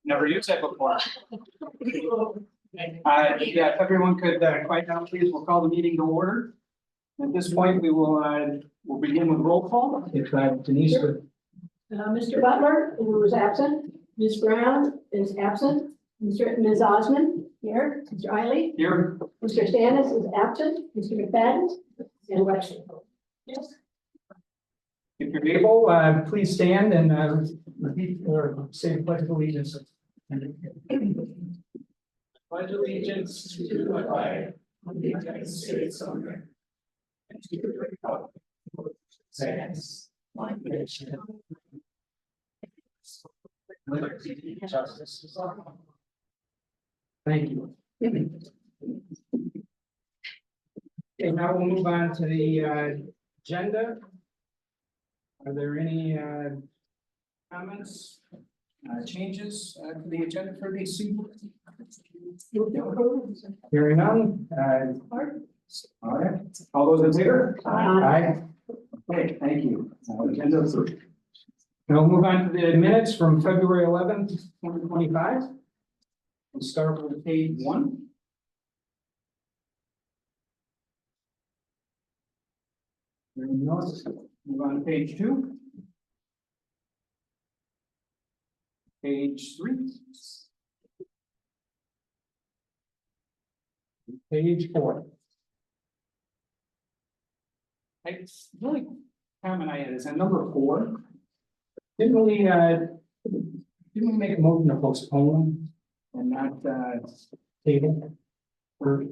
Never used that before. Yeah, if everyone could quiet down, please, we'll call the meeting to order. At this point, we'll begin with roll call. If Denise would. Mr. Butler, who is absent. Ms. Brown is absent. Ms. Osmond, here. Mr. Eiley. Here. Mr. Stannis is absent. Mr. McFadden and Webster. Yes. If you're able, please stand and repeat or say the pledge of allegiance. Pledge allegiance to the flag of the United States of America. And to the republic which stands one nation. Liberty and justice for all. Thank you. Okay, now we'll move on to the agenda. Are there any comments, changes to the agenda for this evening? Hearing none. All right. All those in favor? Aye. Okay, thank you. Agenda approved. Now we'll move on to the minutes from February 11th, 2025. We'll start with page 1. Move on to page 2. Page 3. Page 4. It's really comment I had is on number 4. Didn't we make a motion to postpone and not table? Or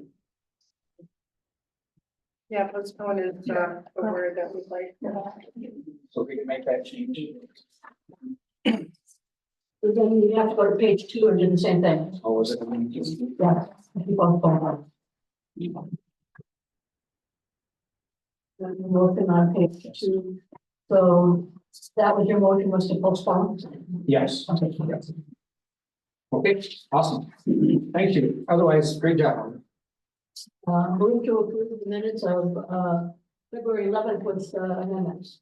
Yeah, postpone is a word that we like. so we can make that change. So then you have to go to page 2 and do the same thing. Oh, was it? Yeah. Keep on going. Motion on page 2. So that was your motion, was to postpone? Yes. Okay. Yes. Okay, awesome. Thank you. Otherwise, great job. Move to approve the minutes of February 11th with amendments.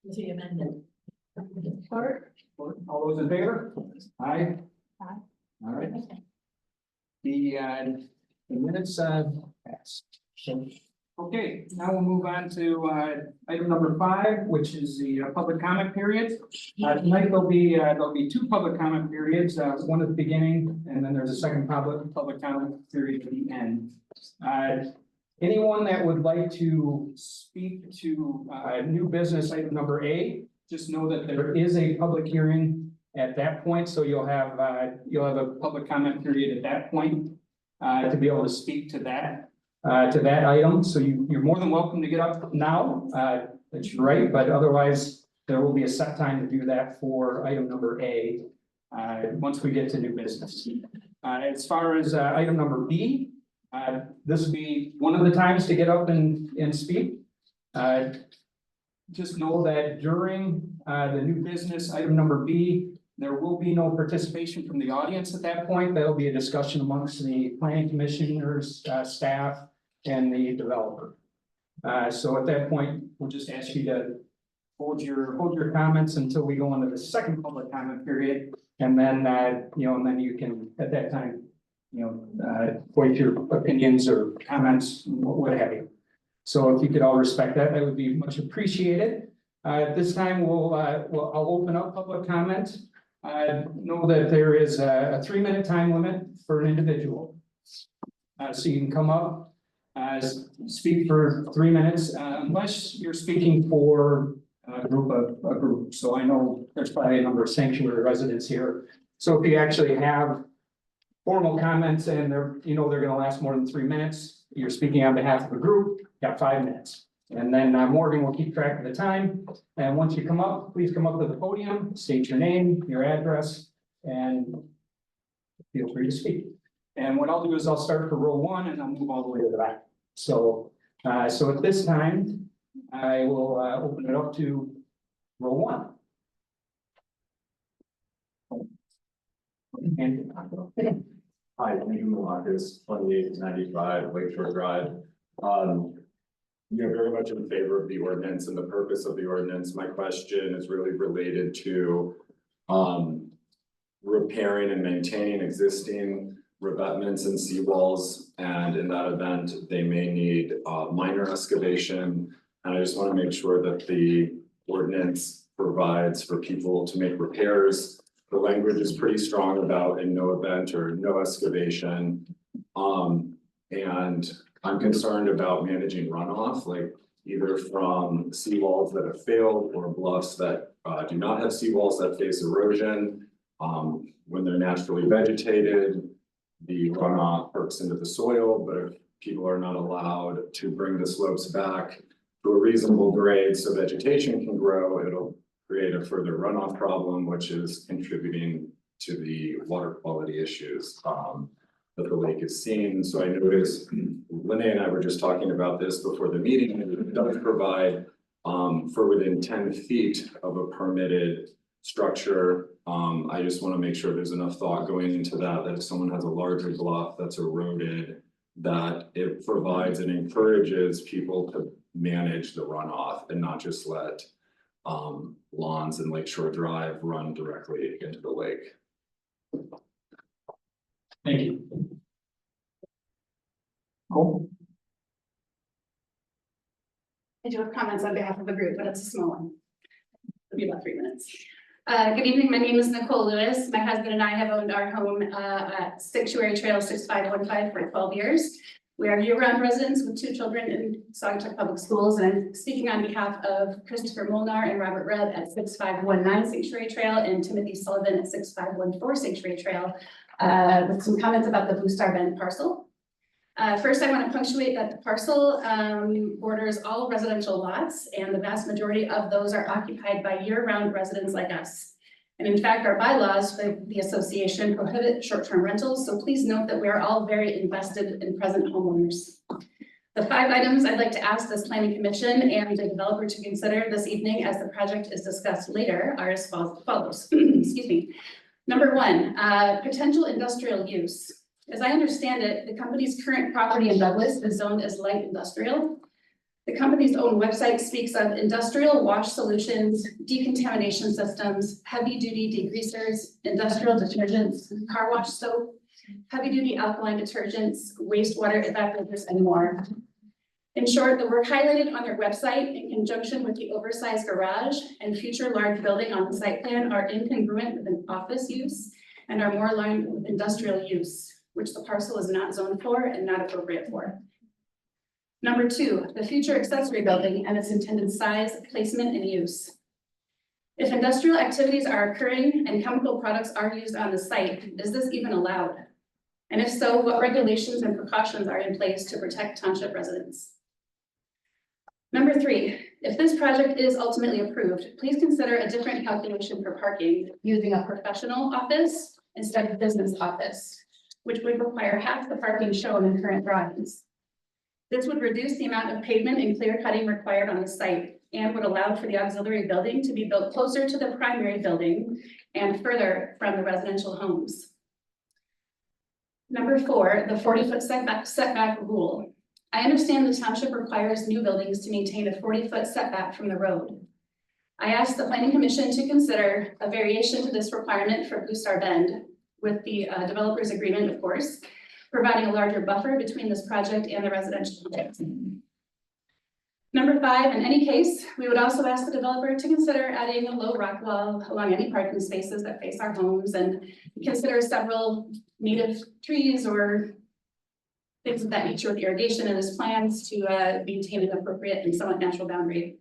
With the amendment. Part. All those in favor? Aye. Aye. All right. The minutes passed. Okay, now we'll move on to item number 5, which is the public comment period. Tonight there'll be 2 public comment periods, one at the beginning, and then there's a second public comment period at the end. Anyone that would like to speak to new business item number A, just know that there is a public hearing at that point, so you'll have a public comment period at that point to be able to speak to that item. So you're more than welcome to get up now. That's your right, but otherwise there will be a set time to do that for item number A once we get to new business. As far as item number B, this will be one of the times to get up and speak. Just know that during the new business item number B, there will be no participation from the audience at that point. There'll be a discussion amongst the planning commissioners, staff, and the developer. So at that point, we'll just ask you to hold your comments until we go into the second public comment period, and then and then you can at that time voice your opinions or comments, what have you. So if you could all respect that, that would be much appreciated. At this time, I'll open up public comment. Know that there is a 3-minute time limit for an individual. So you can come up, speak for 3 minutes, unless you're speaking for a group. So I know there's probably a number of sanctuary residents here. So if you actually have formal comments and they're going to last more than 3 minutes, you're speaking on behalf of a group, got 5 minutes. And then Morgan will keep track of the time. And once you come up, please come up to the podium, state your name, your address, and feel free to speak. And what I'll do is I'll start for row 1 and I'll move all the way to the back. So at this time, I will open it up to row 1. And Hi, Andrew Malakis, 2895 Lakeshore Drive. Very much in favor of the ordinance and the purpose of the ordinance. My question is really related to repairing and maintaining existing revetments and seawalls. And in that event, they may need minor excavation. And I just want to make sure that the ordinance provides for people to make repairs. The language is pretty strong about in no event or no excavation. And I'm concerned about managing runoff, like either from seawalls that have failed or bluffs that do not have seawalls that face erosion. When they're naturally vegetated, the runoff perks into the soil, but if people are not allowed to bring the slopes back to a reasonable grade so vegetation can grow, it'll create a further runoff problem, which is contributing to the water quality issues that the lake is seeing. So I noticed Lene and I were just talking about this before the meeting, and it does provide for within 10 feet of a permitted structure. I just want to make sure there's enough thought going into that, that if someone has a larger bluff that's eroded, that it provides and encourages people to manage the runoff and not just let lawns and Lakeshore Drive run directly into the lake. Thank you. Cool. I do have comments on behalf of the group, but it's a small one. It'll be about 3 minutes. Good evening, my name is Nicole Lewis. My husband and I have owned our home at Sanctuary Trail 6515 for 12 years. We are year-round residents with 2 children in Saugatuck Public Schools, and I'm speaking on behalf of Christopher Molnar and Robert Redd at 6519 Sanctuary Trail and Timothy Sullivan at 6514 Sanctuary Trail with some comments about the Blue Star Bend parcel. First, I want to punctuate that the parcel borders all residential lots, and the vast majority of those are occupied by year-round residents like us. And in fact, our bylaws for the association prohibit short-term rentals, so please note that we are all very invested in present homeowners. The 5 items I'd like to ask this planning commission and the developer to consider this evening as the project is discussed later are as follows. Excuse me. Number 1, potential industrial use. As I understand it, the company's current property in Douglas is zoned as light industrial. The company's own website speaks of industrial wash solutions, decontamination systems, heavy-duty degreasers, industrial detergents, car wash soap, heavy-duty alkaline detergents, wastewater evaporators, and more. In short, the work highlighted on their website in conjunction with the oversized garage and future large building on the site plan are incongruent with an office use and are more aligned with industrial use, which the parcel is not zoned for and not appropriate for. Number 2, the future accessory building and its intended size, placement, and use. If industrial activities are occurring and chemical products are used on the site, is this even allowed? And if so, what regulations and precautions are in place to protect township residents? Number 3, if this project is ultimately approved, please consider a different calculation for parking using a professional office instead of business office, which would require half the parking shown in current drawings. This would reduce the amount of pavement and clear cutting required on the site and would allow for the auxiliary building to be built closer to the primary building and further from the residential homes. Number 4, the 40-foot setback rule. I understand the township requires new buildings to maintain a 40-foot setback from the road. I asked the planning commission to consider a variation to this requirement for Blue Star Bend with the developer's agreement, of course, providing a larger buffer between this project and the residential project. Number 5, in any case, we would also ask the developer to consider adding a low rock wall along any parking spaces that face our homes and consider several native trees or things of that nature with irrigation in his plans to maintain an appropriate and somewhat natural boundary.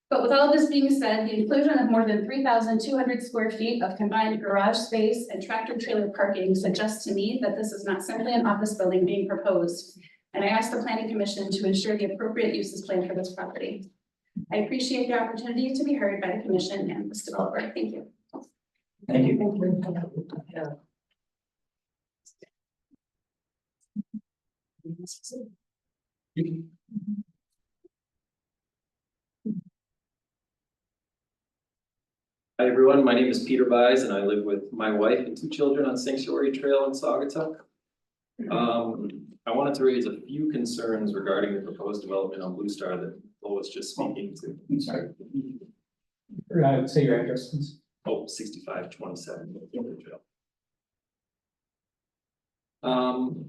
But with all of this being said, the inclusion of more than 3,200 square feet of combined garage space and tractor trailer parking suggests to me that this is not simply an office building being proposed. And I asked the planning commission to ensure the appropriate uses planned for this property. I appreciate the opportunity to be heard by the commission and this developer. Thank you. Thank you. Hi, everyone. My name is Peter Vise, and I live with my wife and 2 children on Sanctuary Trail in Saugatuck. I wanted to raise a few concerns regarding the proposed development on Blue Star that Lowell was just speaking to. I'm sorry. Say your address, please. Oh, 6527 Trail.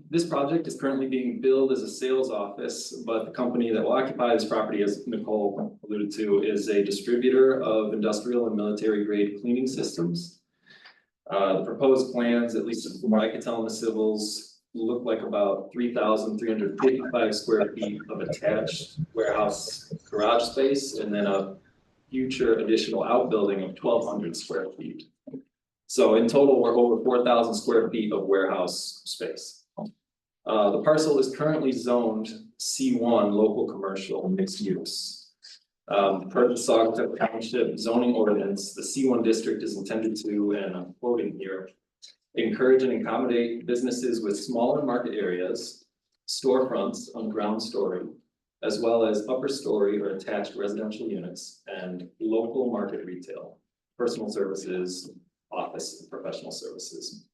This project is currently being billed as a sales office, but the company that will occupy this property, as Nicole alluded to, is a distributor of industrial and military grade cleaning systems. The proposed plans, at least from what I could tell in the civils, look like about 3,355 square feet of attached warehouse garage space, and then a future additional outbuilding of 1,200 square feet. So in total, we're over 4,000 square feet of warehouse space. The parcel is currently zoned C1 local commercial mixed use. Per the Saugatuck Township zoning ordinance, the C1 district is intended to, and I'm quoting here, encourage and accommodate businesses with smaller market areas, storefronts on ground story, as well as upper story or attached residential units and local market retail, personal services, office and professional services.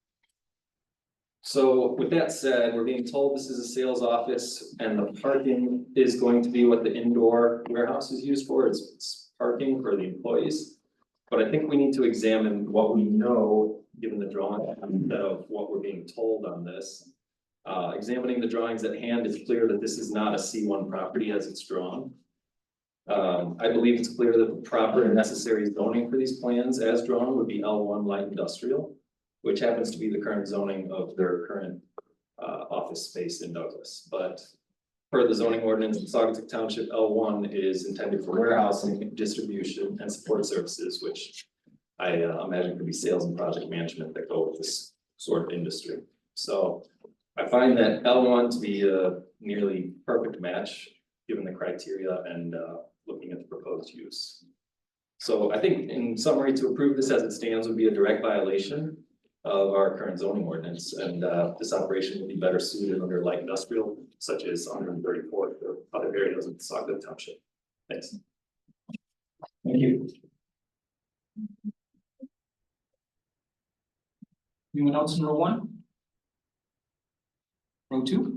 So with that said, we're being told this is a sales office and the parking is going to be what the indoor warehouse is used for. It's parking for the employees. But I think we need to examine what we know, given the drawing of what we're being told on this. Examining the drawings at hand, it's clear that this is not a C1 property as it's drawn. I believe it's clear that the proper and necessary zoning for these plans as drawn would be L1 light industrial, which happens to be the current zoning of their current office space in Douglas. But per the zoning ordinance in Saugatuck Township, L1 is intended for warehousing, distribution, and support services, which I imagine could be sales and project management that go with this sort of industry. So I find that L1 to be a nearly perfect match given the criteria and looking at the proposed use. So I think in summary, to approve this as it stands would be a direct violation of our current zoning ordinance, and this operation would be better suited under light industrial, such as 134th or other areas of Saugatuck Township. Thanks. Thank you. Anyone else in row one? Row two?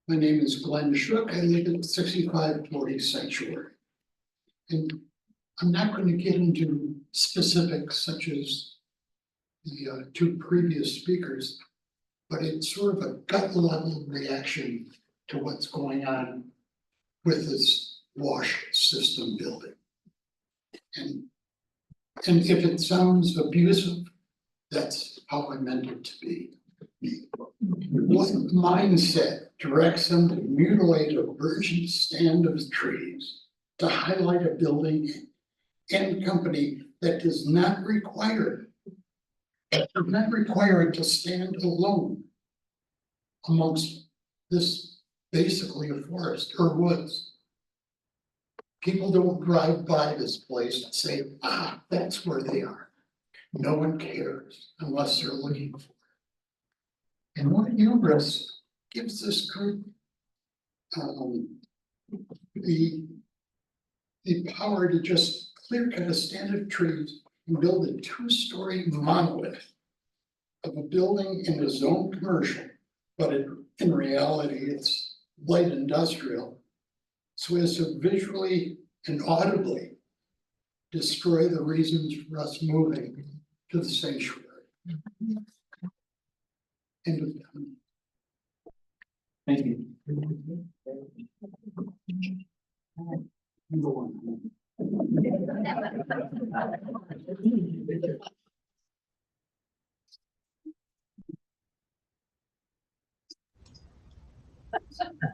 My name is Glenn Shook. I live at 6540 Sanctuary. And I'm not going to get into specifics such as the two previous speakers, but it's sort of a gut level reaction to what's going on with this wash system building. And if it sounds abusive, that's how I meant it to be. What mindset directs them to mutilate a virgin stand of trees to highlight a building and company that does not require it to stand alone amongst this basically a forest or woods? People don't drive by this place and say, ah, that's where they are. No one cares unless they're looking for it. And what hubris gives this group the power to just clear cut a stand of trees and build a 2-story monolith of a building in a zone commercial, but in reality, it's light industrial, so as to visually and audibly destroy the reasons for us moving to the sanctuary. End of comment. Thank you. Number one.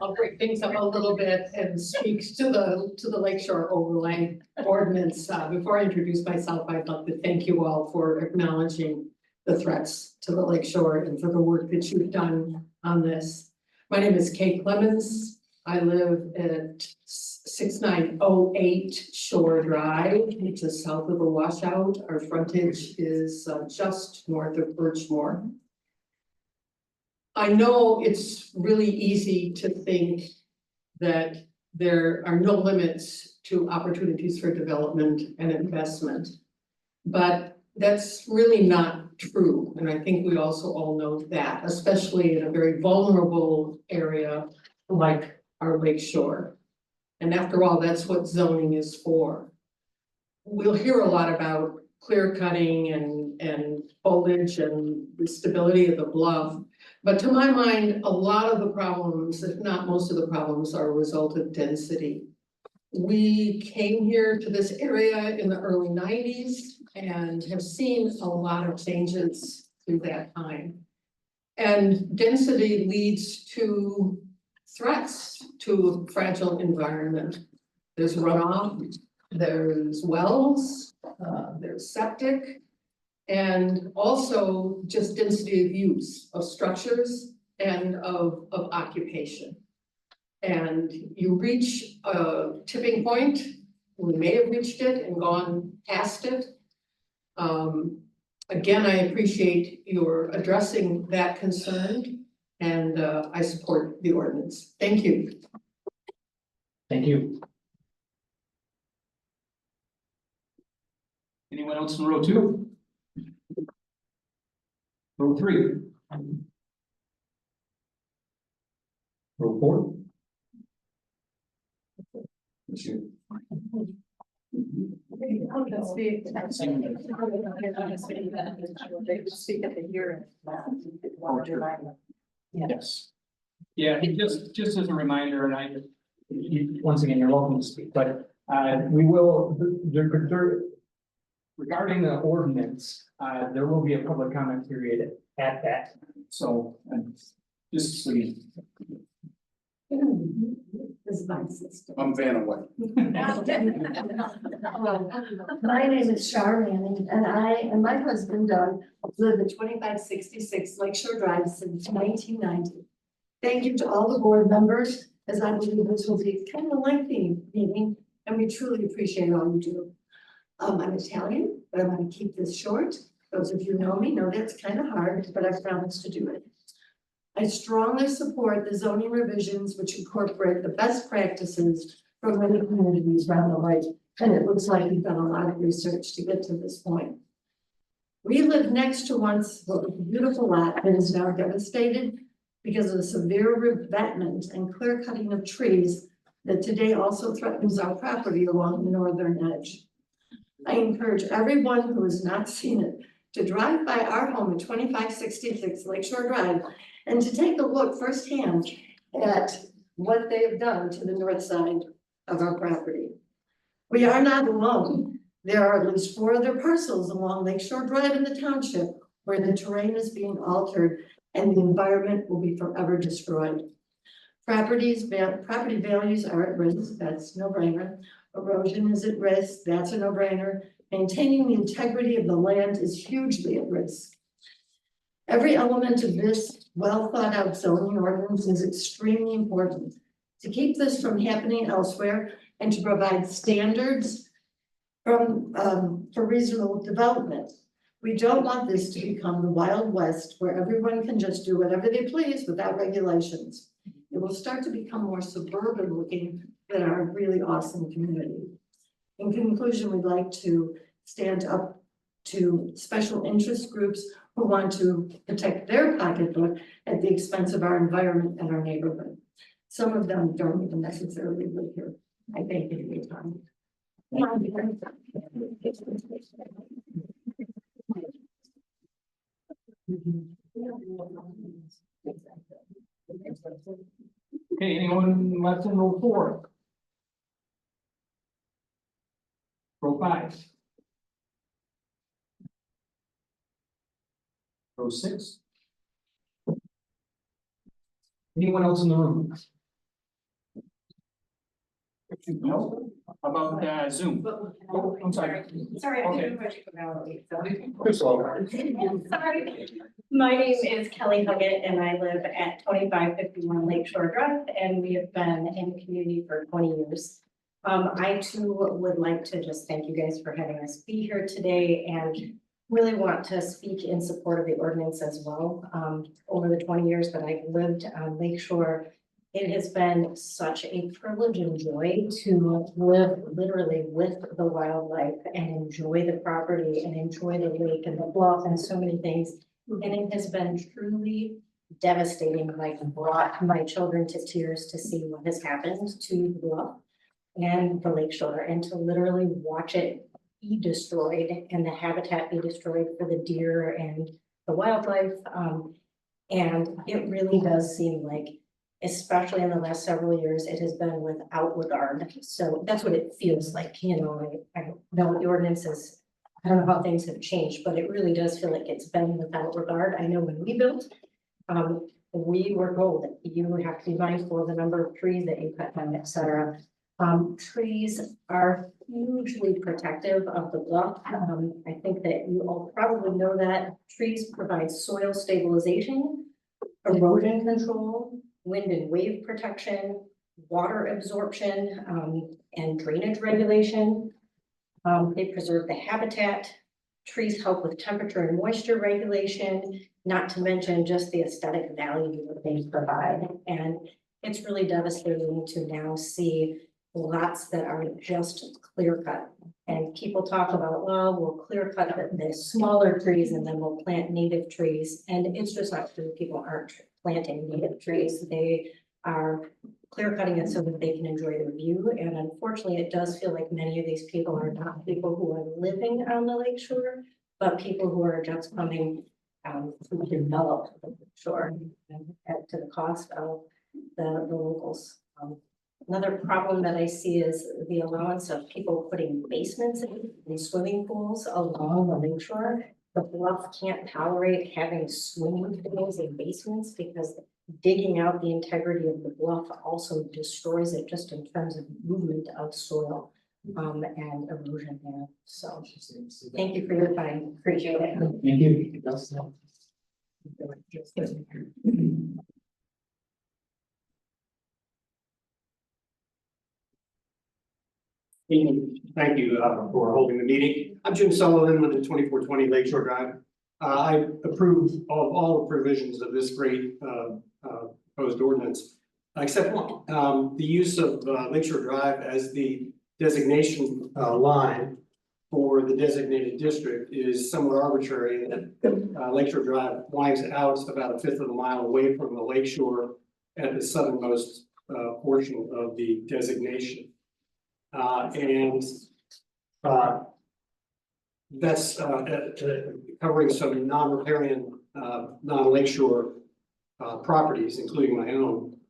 I'll break things up a little bit and speak to the Lakeshore Overlay Ordinance. Before I introduce myself, I'd like to thank you all for acknowledging the threats to the Lakeshore and for the work that you've done on this. My name is Kate Clemens. I live at 6908 Shore Drive, which is south of the washout. Our frontage is just north of Birchmore. I know it's really easy to think that there are no limits to opportunities for development and investment, but that's really not true. And I think we also all know that, especially in a very vulnerable area like our lake shore. And after all, that's what zoning is for. We'll hear a lot about clear cutting and foliage and the stability of the bluff. But to my mind, a lot of the problems, if not most of the problems, are a result of density. We came here to this area in the early 90s and have seen a lot of changes through that time. And density leads to threats to a fragile environment. There's runoff, there's wells, there's septic, and also just density of use of structures and of occupation. And you reach a tipping point, we may have reached it and gone past it. Again, I appreciate your addressing that concern, and I support the ordinance. Thank you. Thank you. Anyone else in row 2? Row 3? Row 4? Speak at the hearing. Yes. Yeah, just as a reminder, and once again, you're welcome to speak, but we will, regarding the ordinance, there will be a public comment period at that. So, just so you. This is my sister. I'm Vanaway. My name is Charlene, and I and my husband Doug live at 2566 Lakeshore Drive since 1990. Thank you to all the board members, as I believe this will be kind of a lengthy meeting, and we truly appreciate all you do. I'm Italian, but I'm going to keep this short. Those of you who know me know that's kind of hard, but I promise to do it. I strongly support the zoning revisions which incorporate the best practices from many communities around the lake. And it looks like you've done a lot of research to get to this point. We lived next to once what was a beautiful lot that is now devastated because of the severe revetment and clear cutting of trees that today also threatens our property along the northern edge. I encourage everyone who has not seen it to drive by our home at 2566 Lakeshore Drive and to take a look firsthand at what they have done to the north side of our property. We are not alone. There are at least 4 other parcels along Lakeshore Drive in the township where the terrain is being altered and the environment will be forever destroyed. Property values are at risk, that's no brainer. Erosion is at risk, that's a no-brainer. Maintaining the integrity of the land is hugely at risk. Every element of this well thought out zoning ordinance is extremely important to keep this from happening elsewhere and to provide standards for reasonable development. We don't want this to become the Wild West where everyone can just do whatever they please without regulations. It will start to become more suburban looking than our really awesome community. In conclusion, we'd like to stand up to special interest groups who want to protect their pocketbook at the expense of our environment and our neighborhood. Some of them don't even necessarily live here. I thank you for your time. Okay, anyone left in row 4? Row 5? Row 6? Anyone else in the room? No? How about Zoom? Oh, I'm sorry. Sorry, I Okay. didn't know you Valerie, so. You're slow. Sorry. My name is Kelly Huggett and I live at 2551 Lakeshore Drive and we have been in the community for 20 years. I too would like to just thank you guys for having us be here today and really want to speak in support of the ordinance as well. Over the 20 years that I've lived on Lakeshore It has been such a privilege and joy to live literally with the wildlife and enjoy the property and enjoy the lake and the bluff and so many things. And it has been truly devastating, like brought my children to tears to see what has happened to the bluff and the lakeshore, and to literally watch it be destroyed and the habitat be destroyed for the deer and the wildlife. And it really does seem like, especially in the last several years, it has been without regard. So that's what it feels like, you know, I know the ordinance is, I don't know how things have changed, but it really does feel like it's been without regard. I know when we built, we were told that you have to be mindful of the number of trees that you cut down, et cetera. Trees are hugely protective of the bluff. I think that you all probably know that trees provide soil stabilization, erosion control, wind and wave protection, water absorption, and drainage regulation. They preserve the habitat. Trees help with temperature and moisture regulation, not to mention just the aesthetic value that they provide. And it's really devastating to now see lots that are just clear cut. And people talk about, well, we'll clear cut the smaller trees and then we'll plant native trees. And it's just not true. People aren't planting native trees. They are clear cutting it so that they can enjoy the view. And unfortunately, it does feel like many of these people are not people who are living on the lakeshore, but people who are just coming to develop the shore at to the cost of the locals. Another problem that I see is the allowance of people putting basements in swimming pools along the lakeshore. The bluff can't tolerate having swimming pools in basements because digging out the integrity of the bluff also destroys it just in terms of movement of soil and erosion there. So thank you for your time. Appreciate it. Thank you. Thank you for holding the meeting. I'm Jim Sullivan with the 2420 Lakeshore Drive. I approve of all the provisions of this great proposed ordinance, except one. The use of Lakeshore Drive as the designation line for the designated district is somewhat arbitrary. Lakeshore Drive winds out about 1/5 of a mile away from the lakeshore at the southernmost portion of the designation. That's covering some non-riparian, non-lakeshore properties, including my own.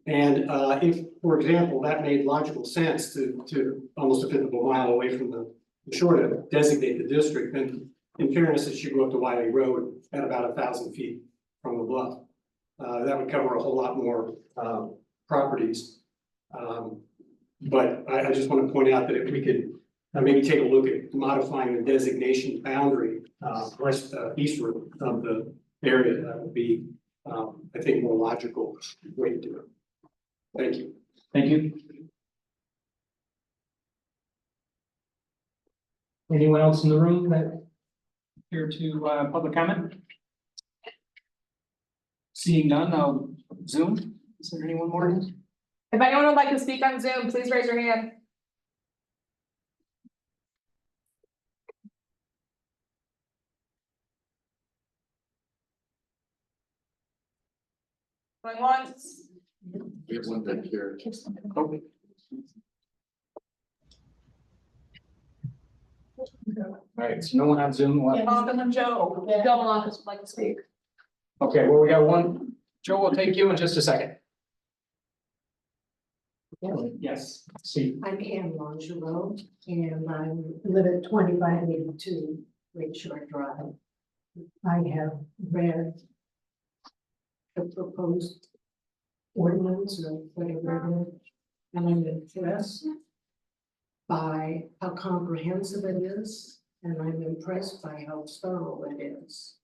And if, for example, that made logical sense to almost 1/5 of a mile away from the shore to designate the district, then in fairness, it should go up to Wiley Road at about 1,000 feet from the bluff. That would cover a whole lot more properties. But I just want to point out that if we could maybe take a look at modifying the designation boundary eastward of the area, that would be, I think, more logical way to do it. Thank you. Thank you. Anyone else in the room that here to public comment? Seeing none, I'll Zoom. Is there anyone more? If anyone would like to speak on Zoom, please raise your hand. Going once. We have one back here. Okay. All right, so no one on Zoom left. And Joe, Joe Maloney would like to speak. Okay, well, we got one. Joe, we'll take you in just a second. Yes, see. I'm Anne Langelo, and I live at 2582 Lakeshore Drive. I have read the proposed ordinance or whatever, and I'm impressed by how comprehensive it is, and I'm impressed by how thorough it is.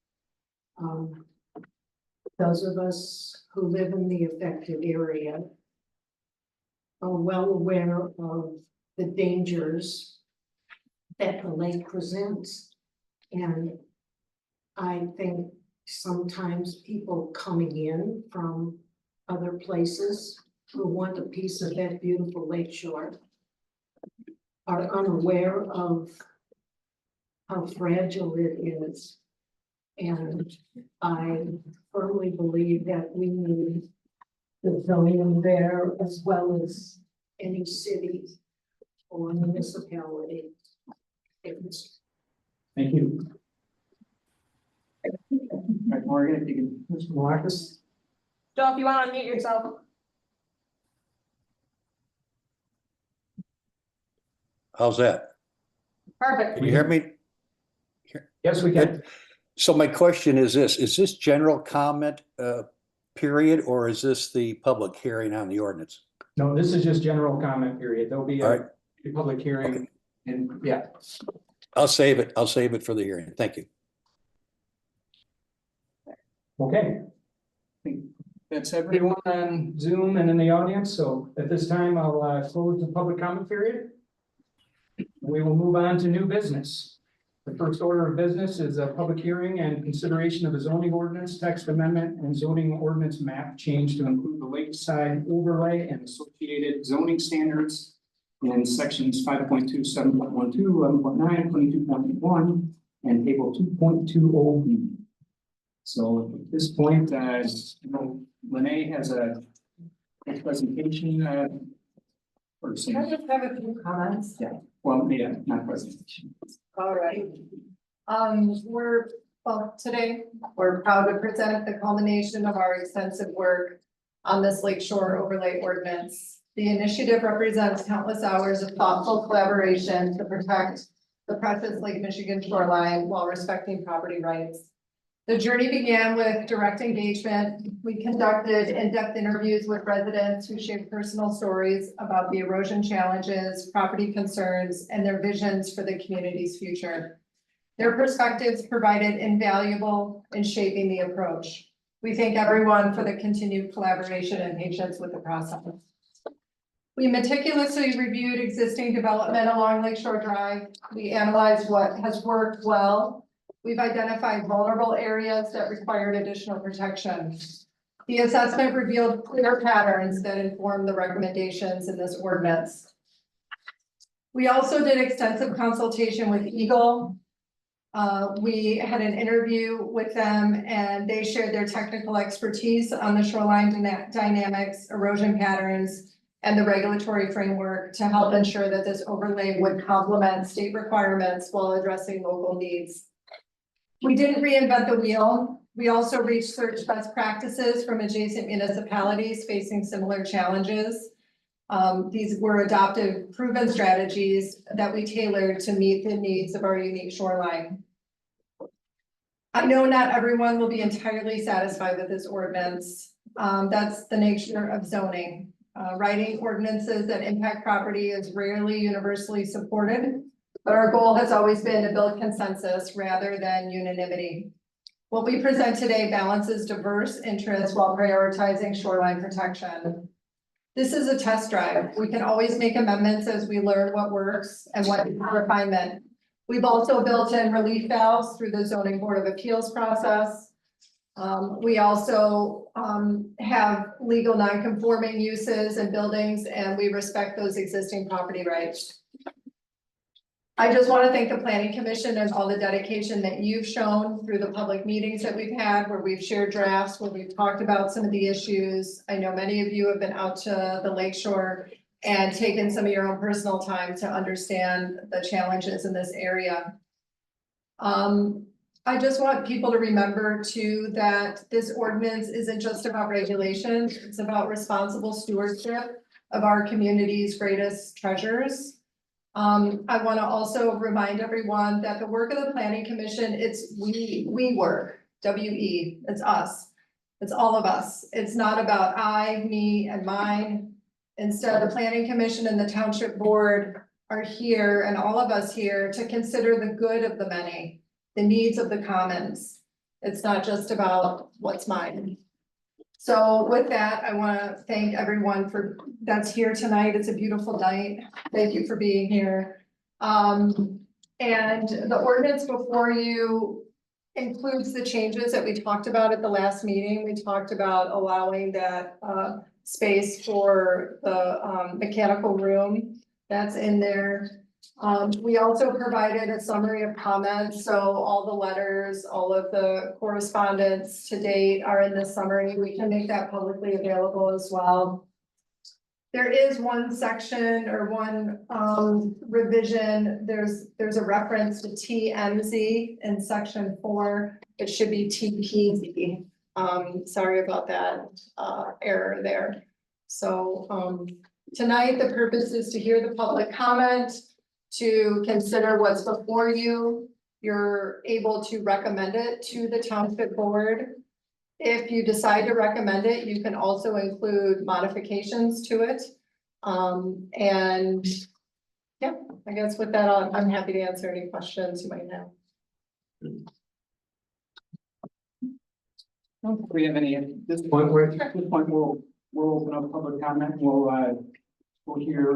Those of us who live in the affected area are well aware of the dangers that the lake presents. And I think sometimes people coming in from other places who want a piece of that beautiful lake shore are unaware of how fragile it is. And I firmly believe that we need the zoning there as well as any city or municipality. It's Thank you. All right, Morgan, if you can, Mr. Marcus. Joe, if you want to unmute yourself. How's that? Perfect. Can you hear me? Yes, we can. So my question is this general comment period, or is this the public hearing on the ordinance? No, this is just general comment period. There'll be All a right. public hearing Okay. and yeah. I'll save it for the hearing. Thank you. Okay. I think that's everyone on Zoom and in the audience. So at this time, I'll close the public comment period. We will move on to new business. The first order of business is a public hearing and consideration of a zoning ordinance, text amendment, and zoning ordinance map change to include the lakeside overlay and associated zoning standards in sections 5.2, 7.12, 11.9, 22.1, and table 2.20B. So at this point, Lene has a presentation. Or I some, just have a few comments. well, yeah, not presentation. All right. Today, we're proud to present the culmination of our extensive work on this lakeshore overlay ordinance. The initiative represents countless hours of thoughtful collaboration to protect the precious Lake Michigan shoreline while respecting property rights. The journey began with direct engagement. We conducted in-depth interviews with residents who shared personal stories about the erosion challenges, property concerns, and their visions for the community's future. Their perspectives provided invaluable in shaping the approach. We thank everyone for the continued collaboration and patience with the process. We meticulously reviewed existing development along Lakeshore Drive. We analyzed what has worked well. We've identified vulnerable areas that required additional protection. The assessment revealed clear patterns that inform the recommendations in this ordinance. We also did extensive consultation with Eagle. We had an interview with them and they shared their technical expertise on the shoreline dynamics, erosion patterns, and the regulatory framework to help ensure that this overlay would complement state requirements while addressing local needs. We didn't reinvent the wheel. We also researched best practices from adjacent municipalities facing similar challenges. These were adopted proven strategies that we tailored to meet the needs of our unique shoreline. I know not everyone will be entirely satisfied with this ordinance. That's the nature of zoning. Writing ordinances that impact property is rarely universally supported. But our goal has always been to build consensus rather than unanimity. What we present today balances diverse interests while prioritizing shoreline protection. This is a test drive. We can always make amendments as we learn what works and what needs refinement. We've also built in relief valves through the Zoning Board of Appeals process. We also have legal non-conforming uses and buildings, and we respect those existing property rights. I just want to thank the Planning Commission and all the dedication that you've shown through the public meetings that we've had, where we've shared drafts, where we've talked about some of the issues. I know many of you have been out to the lakeshore and taken some of your own personal time to understand the challenges in this area. I just want people to remember too, that this ordinance isn't just about regulations, it's about responsible stewardship of our community's greatest treasures. I want to also remind everyone that the work of the Planning Commission, it's we work, W-E, it's us. It's all of us. It's not about I, me, and mine. Instead, the Planning Commission and the Township Board are here, and all of us here, to consider the good of the many, the needs of the commons. It's not just about what's mine. So with that, I want to thank everyone that's here tonight. It's a beautiful night. Thank you for being here. And the ordinance before you includes the changes that we talked about at the last meeting. We talked about allowing that space for the mechanical room. That's in there. We also provided a summary of comments, so all the letters, all of the correspondence to date are in this summary. We can make that publicly available as well. There is one section or one revision. There's a reference to TMZ in section 4. It should be TPZ. Sorry about that error there. So tonight, the purpose is to hear the public comment, to consider what's before you. You're able to recommend it to the township board. If you decide to recommend it, you can also include modifications to it. And yeah, I guess with that, I'm happy to answer any questions you might have. I don't think we have any at this point. At this point, we'll open up public comment. We'll hear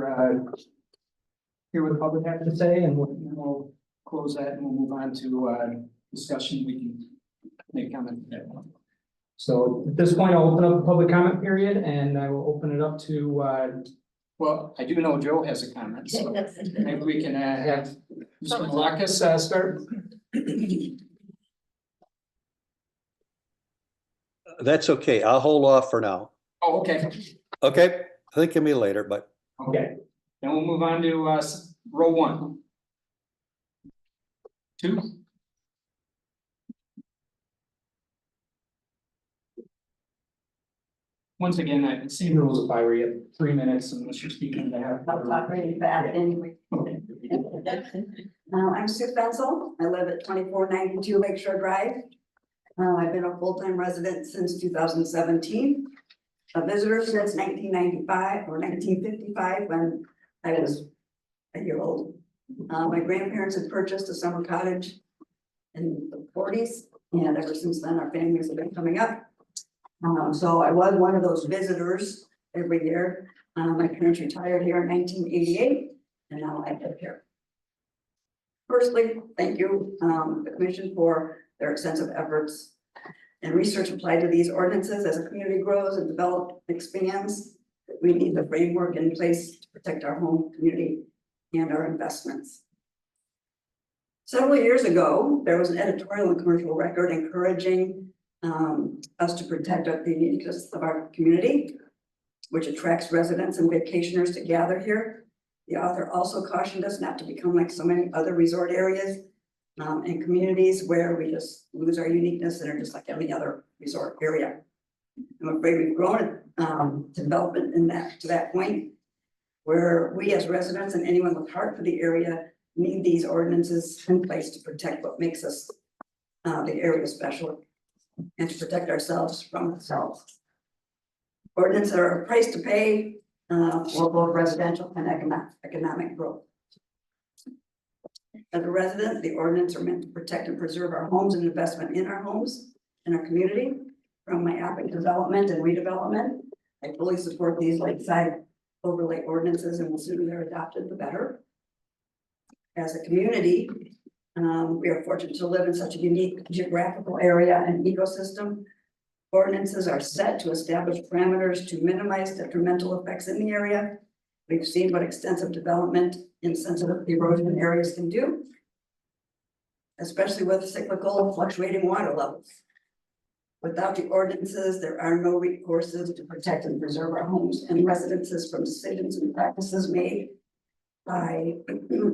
what the public have to say, and we'll close that, and we'll move on to discussion. We can make comment at that point. So at this point, I'll open up the public comment period, and I will open it up to well, I do know Joe has a comment, so maybe we can have Mr. Malakis start. That's okay. I'll hold off for now. Oh, okay. Okay, think of me later, but Okay, then we'll move on to row 1. 2. Once again, I see the rules apply where you have 3 minutes unless you're speaking to have. I'll talk really fast anyway. I'm Sue Fensel. I live at 2492 Lakeshore Drive. I've been a full-time resident since 2017. A visitor since 1995 or 1955 when I was a year old. My grandparents had purchased a summer cottage in the 40s, and ever since then our families have been coming up. So I was one of those visitors every year. My parents retired here in 1988, and now I live here. Firstly, thank you, the commission, for their extensive efforts and research applied to these ordinances. As a community grows and expands, we need the framework in place to protect our home community and our investments. Several years ago, there was an editorial and commercial record encouraging us to protect the uniqueness of our community, which attracts residents and vacationers to gather here. The author also cautioned us not to become like so many other resort areas and communities where we just lose our uniqueness and are just like any other resort area. I'm afraid we've grown development to that point where we as residents and anyone with heart for the area need these ordinances in place to protect what makes us the area special and to protect ourselves from ourselves. Ordinances are a price to pay for both residential and economic growth. As a resident, the ordinance are meant to protect and preserve our homes and investment in our homes and our community from myopic development and redevelopment. I fully support these lakeside overlay ordinances, and the sooner they're adopted, the better. As a community, we are fortunate to live in such a unique geographical area and ecosystem. Ordinances are set to establish parameters to minimize detrimental effects in the area. We've seen what extensive development in sensitive erosion areas can do, especially with cyclical fluctuating water levels. Without the ordinances, there are no recourses to protect and preserve our homes and residences from decisions and practices made by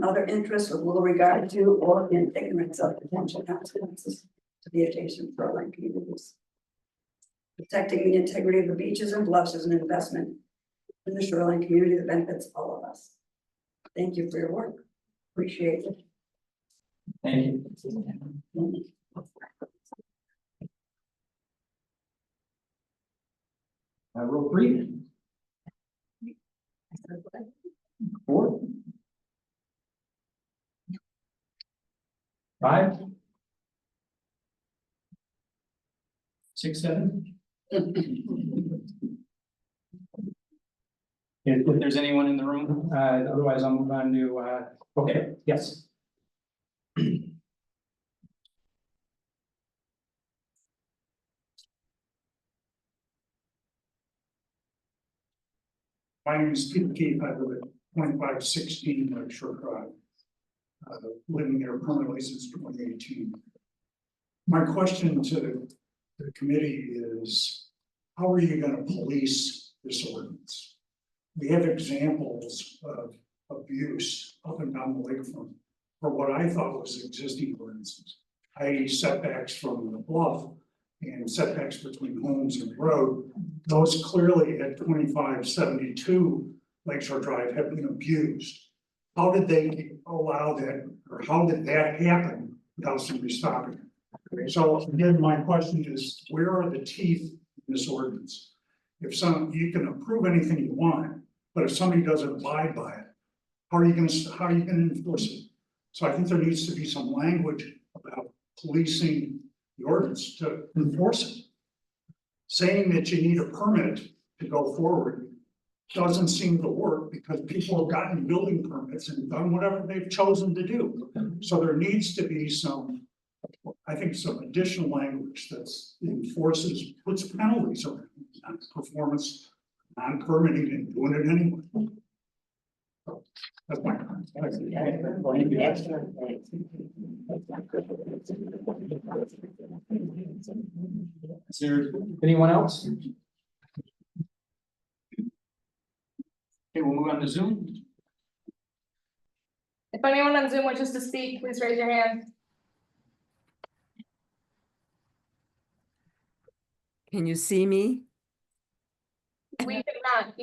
other interests with little regard to or in ignorance of potential consequences to the adjacent shoreline communities. Protecting the integrity of the beaches and bluffs is an investment in the shoreline community that benefits all of us. Thank you for your work. Appreciate it. Thank you. Row 3. 4. 5. 6, 7. If there's anyone in the room, otherwise I'll move on to, okay, yes. My name is Peter Keefe. I live at 2516 Lakeshore Drive. Living there permanently since 2018. My question to the committee is, how are you going to police this ordinance? We have examples of abuse up and down the lakefront for what I thought was existing ordinances, i.e. setbacks from the bluff and setbacks between homes and road. Those clearly at 2572 Lakeshore Drive have been abused. How did they allow that, or how did that happen without somebody stopping it? So again, my question is, where are the teeth in this ordinance? If you can approve anything you want, but if somebody doesn't abide by it, how are you gonna enforce it? So I think there needs to be some language about policing the ordinance to enforce it. Saying that you need a permit to go forward doesn't seem to work, because people have gotten building permits and done whatever they've chosen to do. So there needs to be some, I think, some additional language that's enforces, puts penalties on performance, non-permitting and doing it anyway. So that's my comment. Is there anyone else? Okay, we'll move on to Zoom. If anyone on Zoom wishes to speak, please raise your hand. Can you see me? We cannot.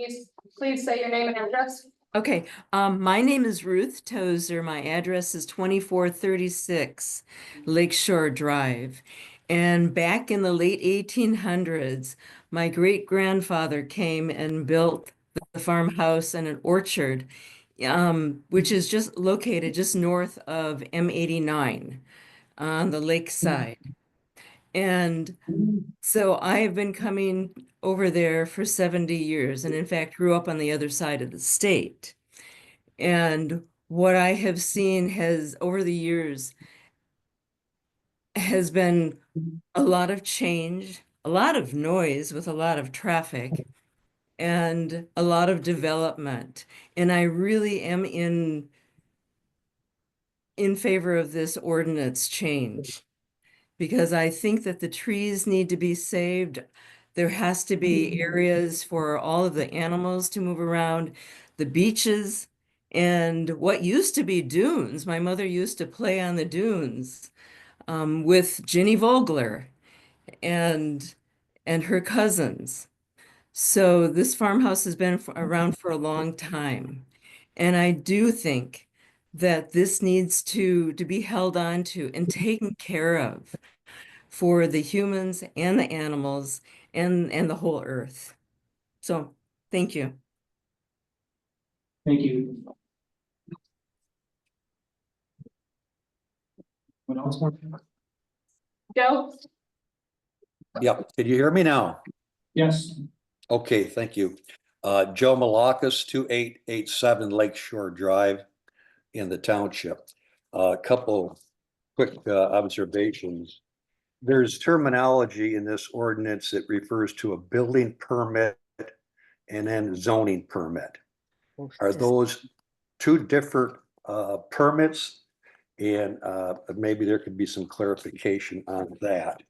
Please say your name and address. Okay, my name is Ruth Tozer. My address is 2436 Lakeshore Drive. And back in the late 1800s, my great-grandfather came and built the farmhouse and an orchard, which is just located just north of M89 on the lakeside. And so I have been coming over there for 70 years, and in fact grew up on the other side of the state. And what I have seen has, over the years, has been a lot of change, a lot of noise with a lot of traffic, and a lot of development. And I really am in favor of this ordinance change, because I think that the trees need to be saved. There has to be areas for all of the animals to move around, the beaches, and what used to be dunes. My mother used to play on the dunes with Ginny Vogler and her cousins. So this farmhouse has been around for a long time. And I do think that this needs to be held on to and taken care of for the humans and the animals and the whole earth. So thank you. Thank you. What else? Joe? Yep. Can you hear me now? Yes. Okay, thank you. Joe Malakis, 2887 Lakeshore Drive in the township. A couple quick observations. There's terminology in this ordinance that refers to a building permit and then zoning permit. Are those two different permits? And maybe there could be some clarification on that.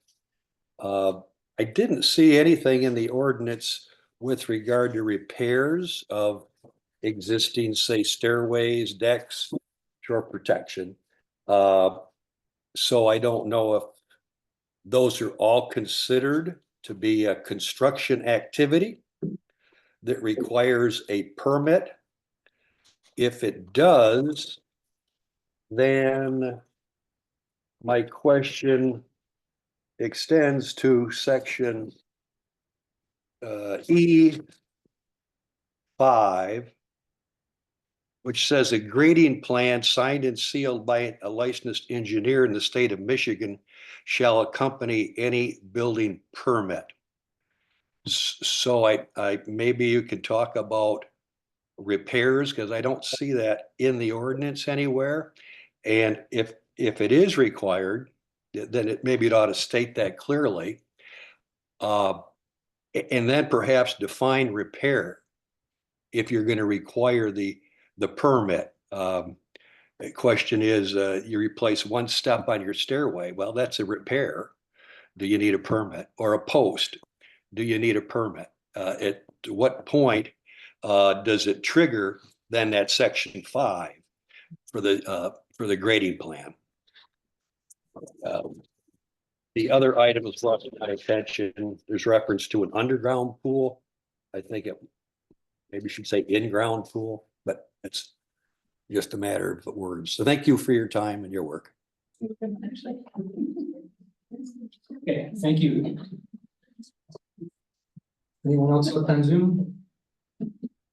I didn't see anything in the ordinance with regard to repairs of existing, say, stairways, decks, shore protection. So I don't know if those are all considered to be a construction activity that requires a permit. If it does, then my question extends to section E5, which says a grading plan signed and sealed by a licensed engineer in the state of Michigan shall accompany any building permit. So I maybe you could talk about repairs, because I don't see that in the ordinance anywhere. And if it is required, then maybe it ought to state that clearly. And then perhaps define repair. if you're gonna require the permit. The question is, you replace one step on your stairway, well, that's a repair. Do you need a permit? Or a post? Do you need a permit? At what point does it trigger then that section 5 for the grading plan? The other item is brought to my attention. There's reference to an underground pool. I think it maybe should say in-ground pool, but it's just a matter of words. So thank you for your time and your work. Okay, thank you. Anyone else look on Zoom?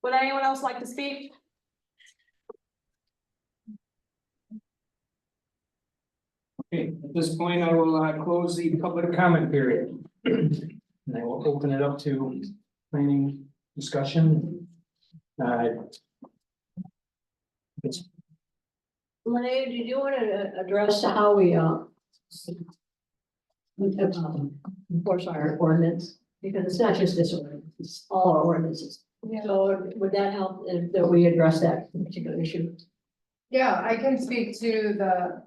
Would anyone else like to speak? Okay, at this point, I will close the public comment period. And I will open it up to planning discussion. Renee, did you want to address how we enforce our ordinance? Because it's not just this ordinance, it's all our ordinances. So would that help if that we address that particular issue? Yeah, I can speak to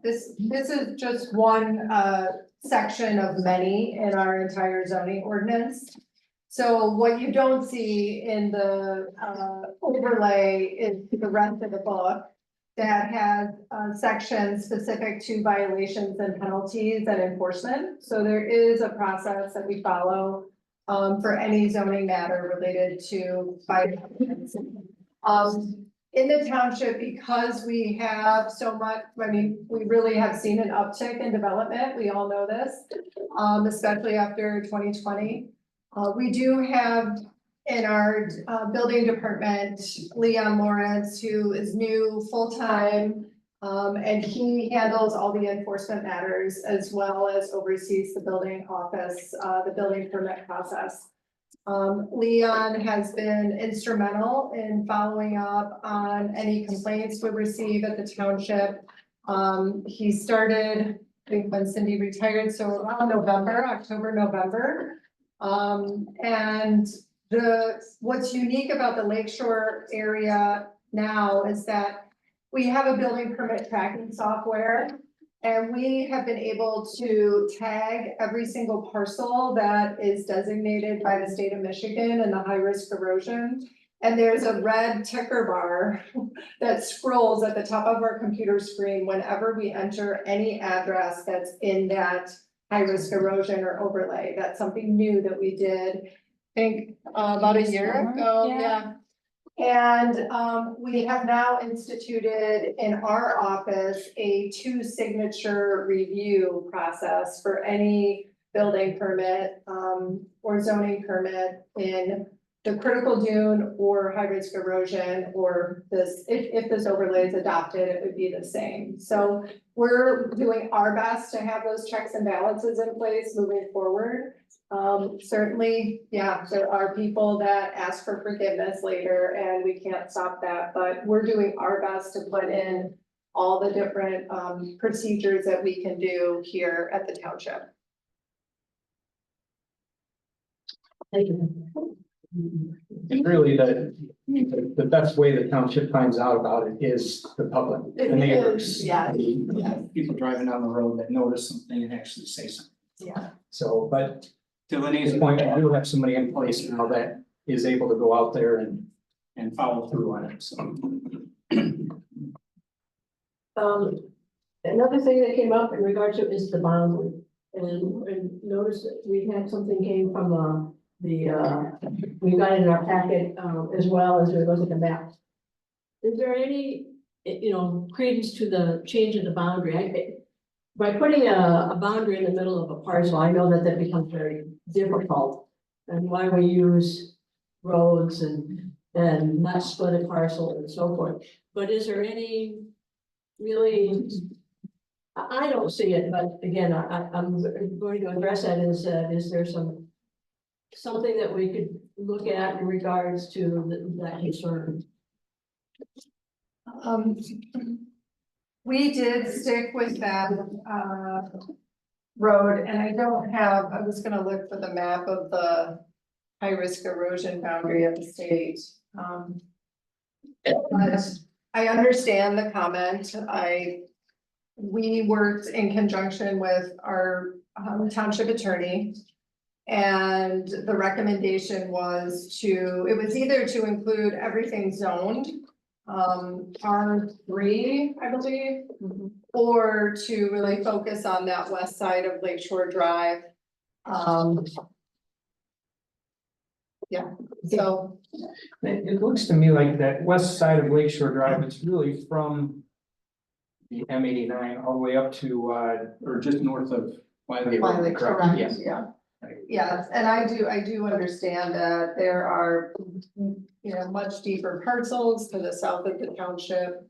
this is just one section of many in our entire zoning ordinance. So what you don't see in the overlay is the rest of the book that has sections specific to violations and penalties and enforcement. So there is a process that we follow for any zoning matter related to violations. In the township, because we have so much, I mean, we really have seen an uptick in development. We all know this, especially after 2020. We do have in our building department, Leon Lawrence, who is new full-time. And he handles all the enforcement matters as well as oversees the building office, the building permit process. Leon has been instrumental in following up on any complaints we receive at the township. He started, I think when Cindy retired, so around October, November. And what's unique about the Lakeshore area now is that we have a building permit tracking software. And we have been able to tag every single parcel that is designated by the state of Michigan and the high risk erosion. And there's a red ticker bar that scrolls at the top of our computer screen whenever we enter any address that's in that high risk erosion or overlay. That's something new that we did, I think, about a year ago. Yeah. And we have now instituted in our office a 2-signature review process for any building permit or zoning permit in the critical dune or high risk erosion, or this, if this overlay is adopted, it would be the same. So we're doing our best to have those checks and balances in place moving forward. Certainly, yeah, there are people that ask for forgiveness later and we can't stop that, but we're doing our best to put in all the different procedures that we can do here at the township. Thank you. And really, the best way the township finds out about it is the public, the neighbors. Yeah. The people driving down the road that notice something and actually say something. Yeah. So, but to Renee's point, I do have somebody in place now that is able to go out there and follow through on it, so. Another thing that came up in regards to is the boundary. And notice that we had something came from we got it in our packet as well as we looked at the map. Is there any, credence to the change of the boundary? By putting a boundary in the middle of a parcel, I know that becomes very difficult. And why we use roads and not split a parcel and so forth. But is there any really, I don't see it, but again, I'm going to address that is there something that we could look at in regards to that concern? We did stick with that road, and I was gonna look for the map of the high risk erosion boundary of the state. I understand the comment. We worked in conjunction with our township attorney. And the recommendation was it was either to include everything zoned, R3, I believe, or to really focus on that west side of Lakeshore Drive. Yeah, so. It looks to me like that west side of Lakeshore Drive, it's really from the M89 all the way up to, or just north of Wiley Road, Finally, correct? correct, Yes. yeah. Yes, and I do understand that there are, much deeper parcels to the south of the township.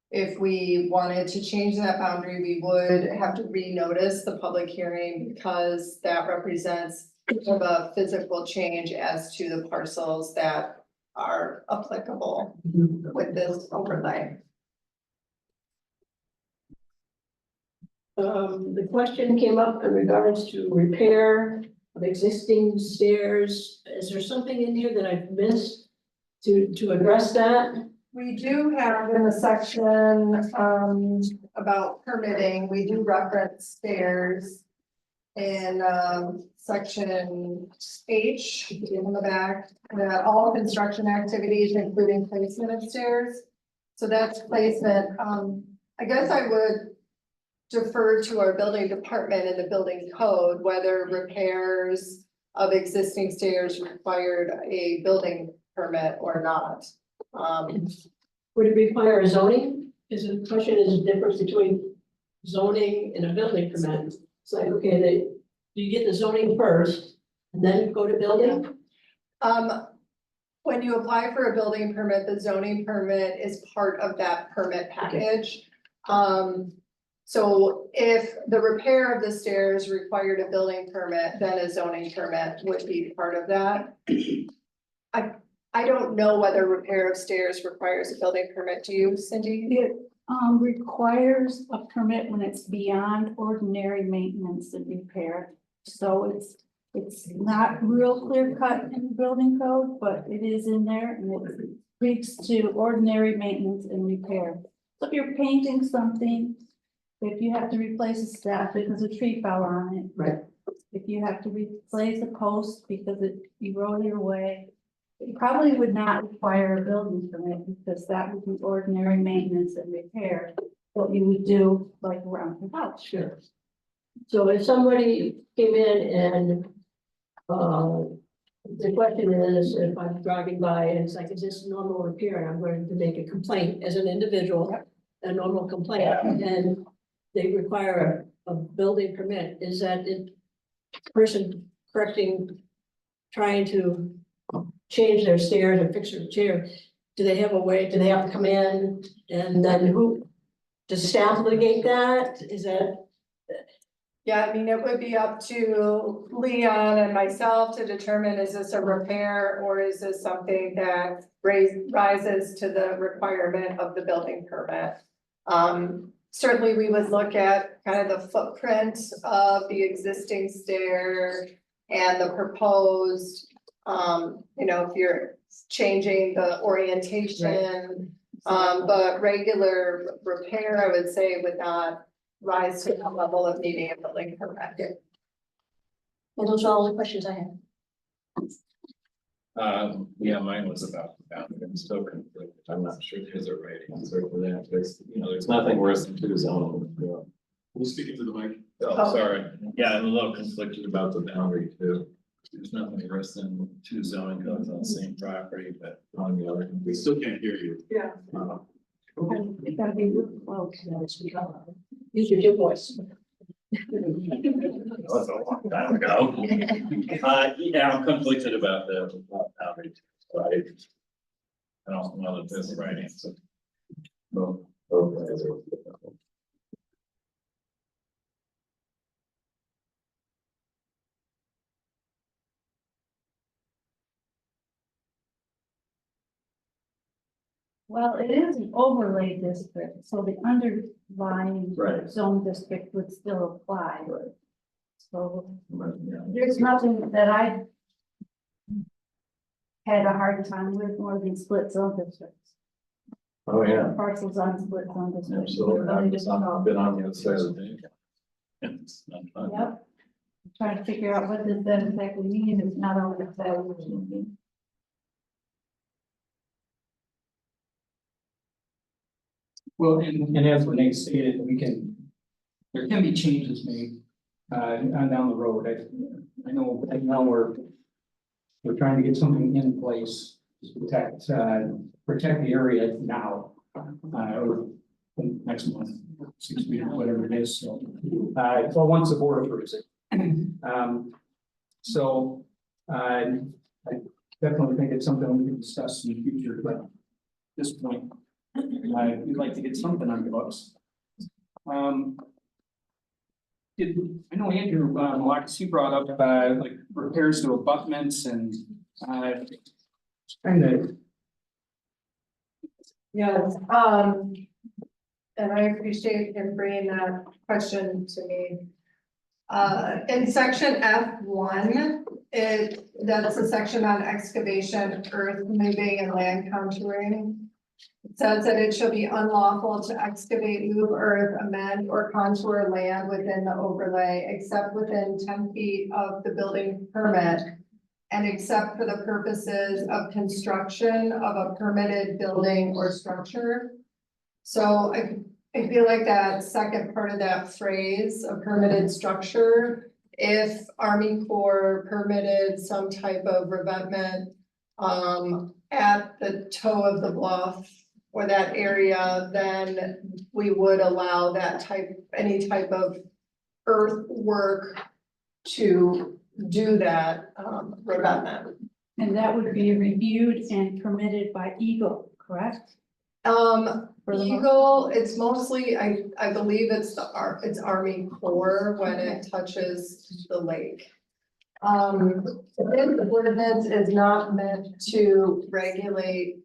If we wanted to change that boundary, we would have to renotice the public hearing because that represents sort of a physical change as to the parcels that are applicable with this overlay. The question came up in regards to repair of existing stairs. Is there something in here that I've missed to address that? We do have in the section, about permitting, we do reference stairs. In, section H in the back, that all construction activities, including placement of stairs. So that's placement, I guess I would defer to our building department and the building code, whether repairs of existing stairs required a building permit or not. Would it require a zoning? Is the question is the difference between zoning and a building permit? It's like, okay, you get the zoning first and then go to building? When you apply for a building permit, the zoning permit is part of that permit package. So if the repair of the stairs required a building permit, then a zoning permit would be part of that. I don't know whether repair of stairs requires a building permit. Do you, Cindy? It requires a permit when it's beyond ordinary maintenance and repair. So it's not real clear cut in the building code, but it is in there and it speaks to ordinary maintenance and repair. So if you're painting something, if you have to replace a step because a tree fell on it. Right. If you have to replace a post because it eroded away, it probably would not require a building permit because that would be ordinary maintenance and repair. What you would do like around the house. Sure. So if somebody came in and, the question is, if I'm driving by and it's like, is this normal repair? And I'm going to make a complaint as an individual, a normal complaint, and they require a building permit. Is that the person trying to change their stairs or fix their chair? Do they have a way, do they have to come in and then does staff litigate that? Is that? Yeah, I mean, it would be up to Leon and myself to determine, is this a repair or is this something that rises to the requirement of the building permit? Certainly, we would look at kind of the footprint of the existing stair and the proposed, if you're changing the orientation. But regular repair, I would say, would not rise to the level of needing a building permit. Well, those are all the questions I have. Yeah, mine was about the boundary. I'm still conflicted. I'm not sure there's a right answer for that. There's nothing worse than two zones. Who's speaking to the mic? Oh, sorry. Yeah, I'm a little conflicted about the boundary too. There's nothing worse than two zoning codes on the same property, but on the other, we still can't hear you. Yeah. It's gotta be real close. Use your deep voice. That was a long time ago. Yeah, I'm conflicted about the boundary. So I don't know that there's the right answer. No. Well, it is an overlay district, so the underlying Right. zone district would still apply. Right. So Yeah. there's nothing that I had a hard time with more than split zone districts. Oh, yeah, Parcels on split zone districts. absolutely. I've been on the other side of the day. It's not fun. Yep. Trying to figure out what does that exactly mean, it's not always that we're changing. Well, and as Renee stated, there can be changes made, on down the road. I know right now we're trying to get something in place to protect the area now, or next month, 6 weeks, whatever it is, so. Well, once the board approves it. So, I definitely think it's something we can discuss in the future, but at this point, we'd like to get something on the books. I know Andrew, he brought up, like repairs to abutments and, trying to, Yes, and I appreciate him bringing that question to me. In section F1, that's a section on excavation, earth moving and land contouring. It says that it shall be unlawful to excavate, move earth, amend or contour land within the overlay, except within 10 feet of the building permit. And except for the purposes of construction of a permitted building or structure. So I feel like that second part of that phrase, a permitted structure, if Army Corps permitted some type of revetment at the toe of the bluff or that area, then we would allow that any type of earthwork to do that revetment. And that would be reviewed and permitted by Eagle, correct? Eagle, it's mostly, I believe it's it's Army Corps when it touches the lake. This ordinance is not meant to regulate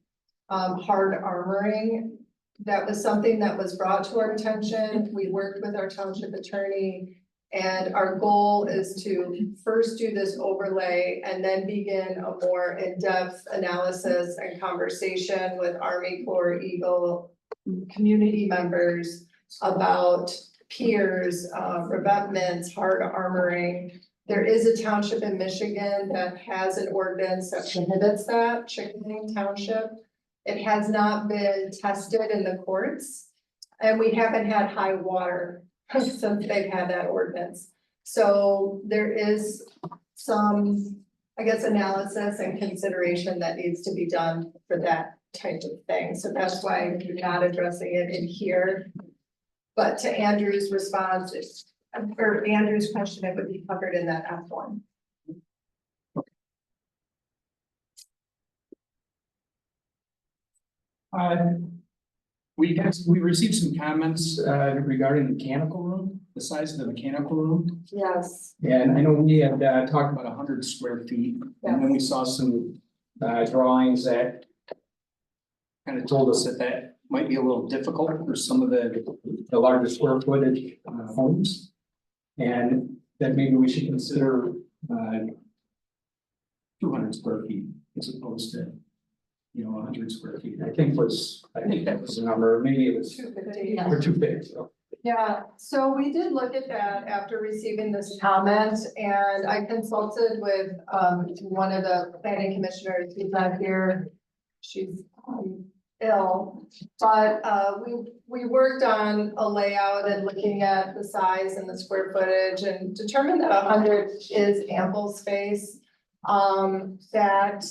hard armoring. That was something that was brought to our attention. We worked with our township attorney. And our goal is to first do this overlay and then begin a more in-depth analysis and conversation with Army Corps, Eagle, community members about piers, revetments, hard armoring. There is a township in Michigan that has an ordinance that prohibits that, Chickering Township. It has not been tested in the courts, and we haven't had high water since they've had that ordinance. So there is some, I guess, analysis and consideration that needs to be done for that type of thing. So that's why we're not addressing it in here. But to Andrew's response, or Andrew's question, it would be covered in that F1. We received some comments regarding the mechanical room, the size of the mechanical room. Yes. And I know we had talked about 100 square feet, and then we saw some drawings that kind of told us that might be a little difficult for some of the larger square footage homes. And that maybe we should consider 200 square feet as opposed to 100 square feet. I think that was the number, maybe it was 250. or 250, so. Yeah, so we did look at that after receiving this comment, and I consulted with one of the planning commissioners who's not here. She's ill, but we worked on a layout and looking at the size and the square footage and determined that 100 is ample space. That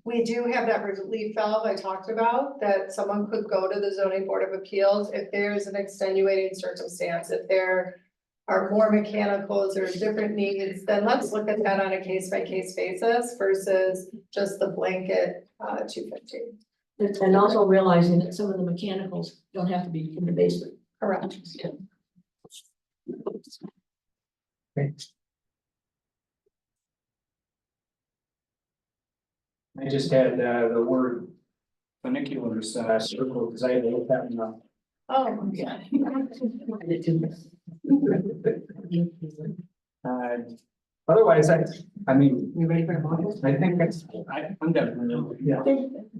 we do have that relief valve I talked about, that someone could go to the zoning board of appeals if there's an extenuating circumstance, if there are more mechanicals or different needs, then let's look at that on a case by case basis versus just the blanket 250. And also realizing that some of the mechanicals don't have to be in the basement. Correct. Okay. I just had the word funiculars circled because I had to look that one up. Oh, yeah. Otherwise, I mean, You ready for a motion? I think I'm definitely, yeah.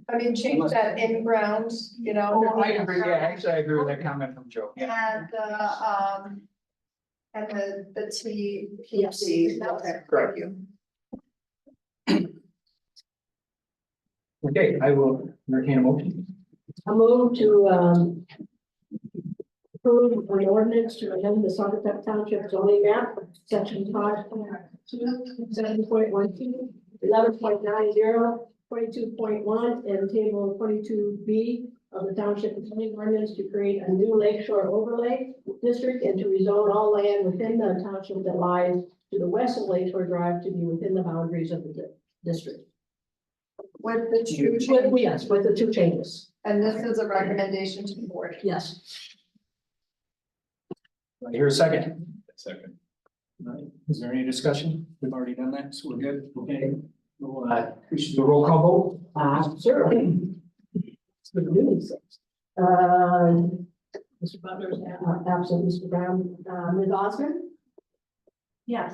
I mean, change that in ground, you know. Oh, I agree, yeah, actually, I agree with that comment from Joe. Yeah. And the TPC. Okay, thank you. Okay, I will entertain a motion. I move to, approve an ordinance to amend the Saugatuck Township zoning map, section 7.12, 11.90, 22.1, and table 22B of the township zoning ordinance to create a new lakeshore overlay district and to rezone all land within the township that lies to the west of Lakeshore Drive to be within the boundaries of the district. With the two With, changes, yes, with the two changes. and this is a recommendation to the board. Yes. Do I hear a second? Second. All right. Is there any discussion? We've already done that, so we're good. Okay. We'll, we should do a roll call vote. Sure. Mr. Butler is absent, Mr. Brown, Ms. Osmond, Yes.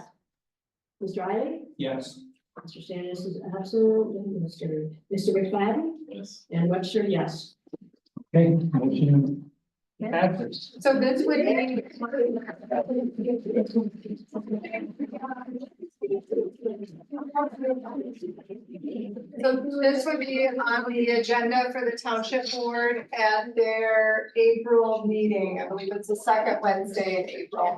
Mr. Riley, Yes. Mr. Stannis is absent, and Mr. McFadden, Yes. and Webster, yes. Okay, motion passes. So this would be. So this would be on the agenda for the township board at their April meeting. I believe it's the second Wednesday in April.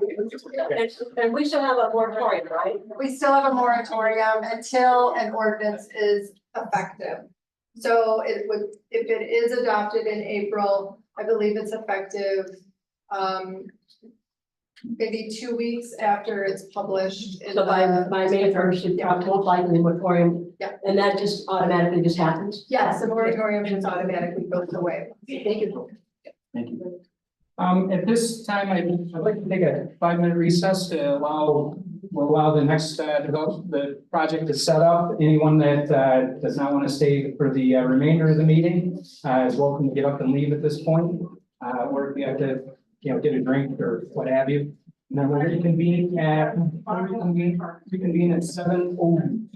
And we still have a moratorium, right? We still have a moratorium until an ordinance is effective. So it would, if it is adopted in April, I believe it's effective, maybe 2 weeks after it's published. in So the- by May 1st, it's most likely moratorium. Yeah. And that just automatically just happens? Yes, the moratorium just automatically goes away. Thank you. Thank you. At this time, I'd like to take a 5-minute recess to allow the next, the project to set up. Anyone that, does not want to stay for the remainder of the meeting, is welcome to get up and leave at this point. Or if you have to, get a drink or what have you. And then we'll reconvene at 7:02.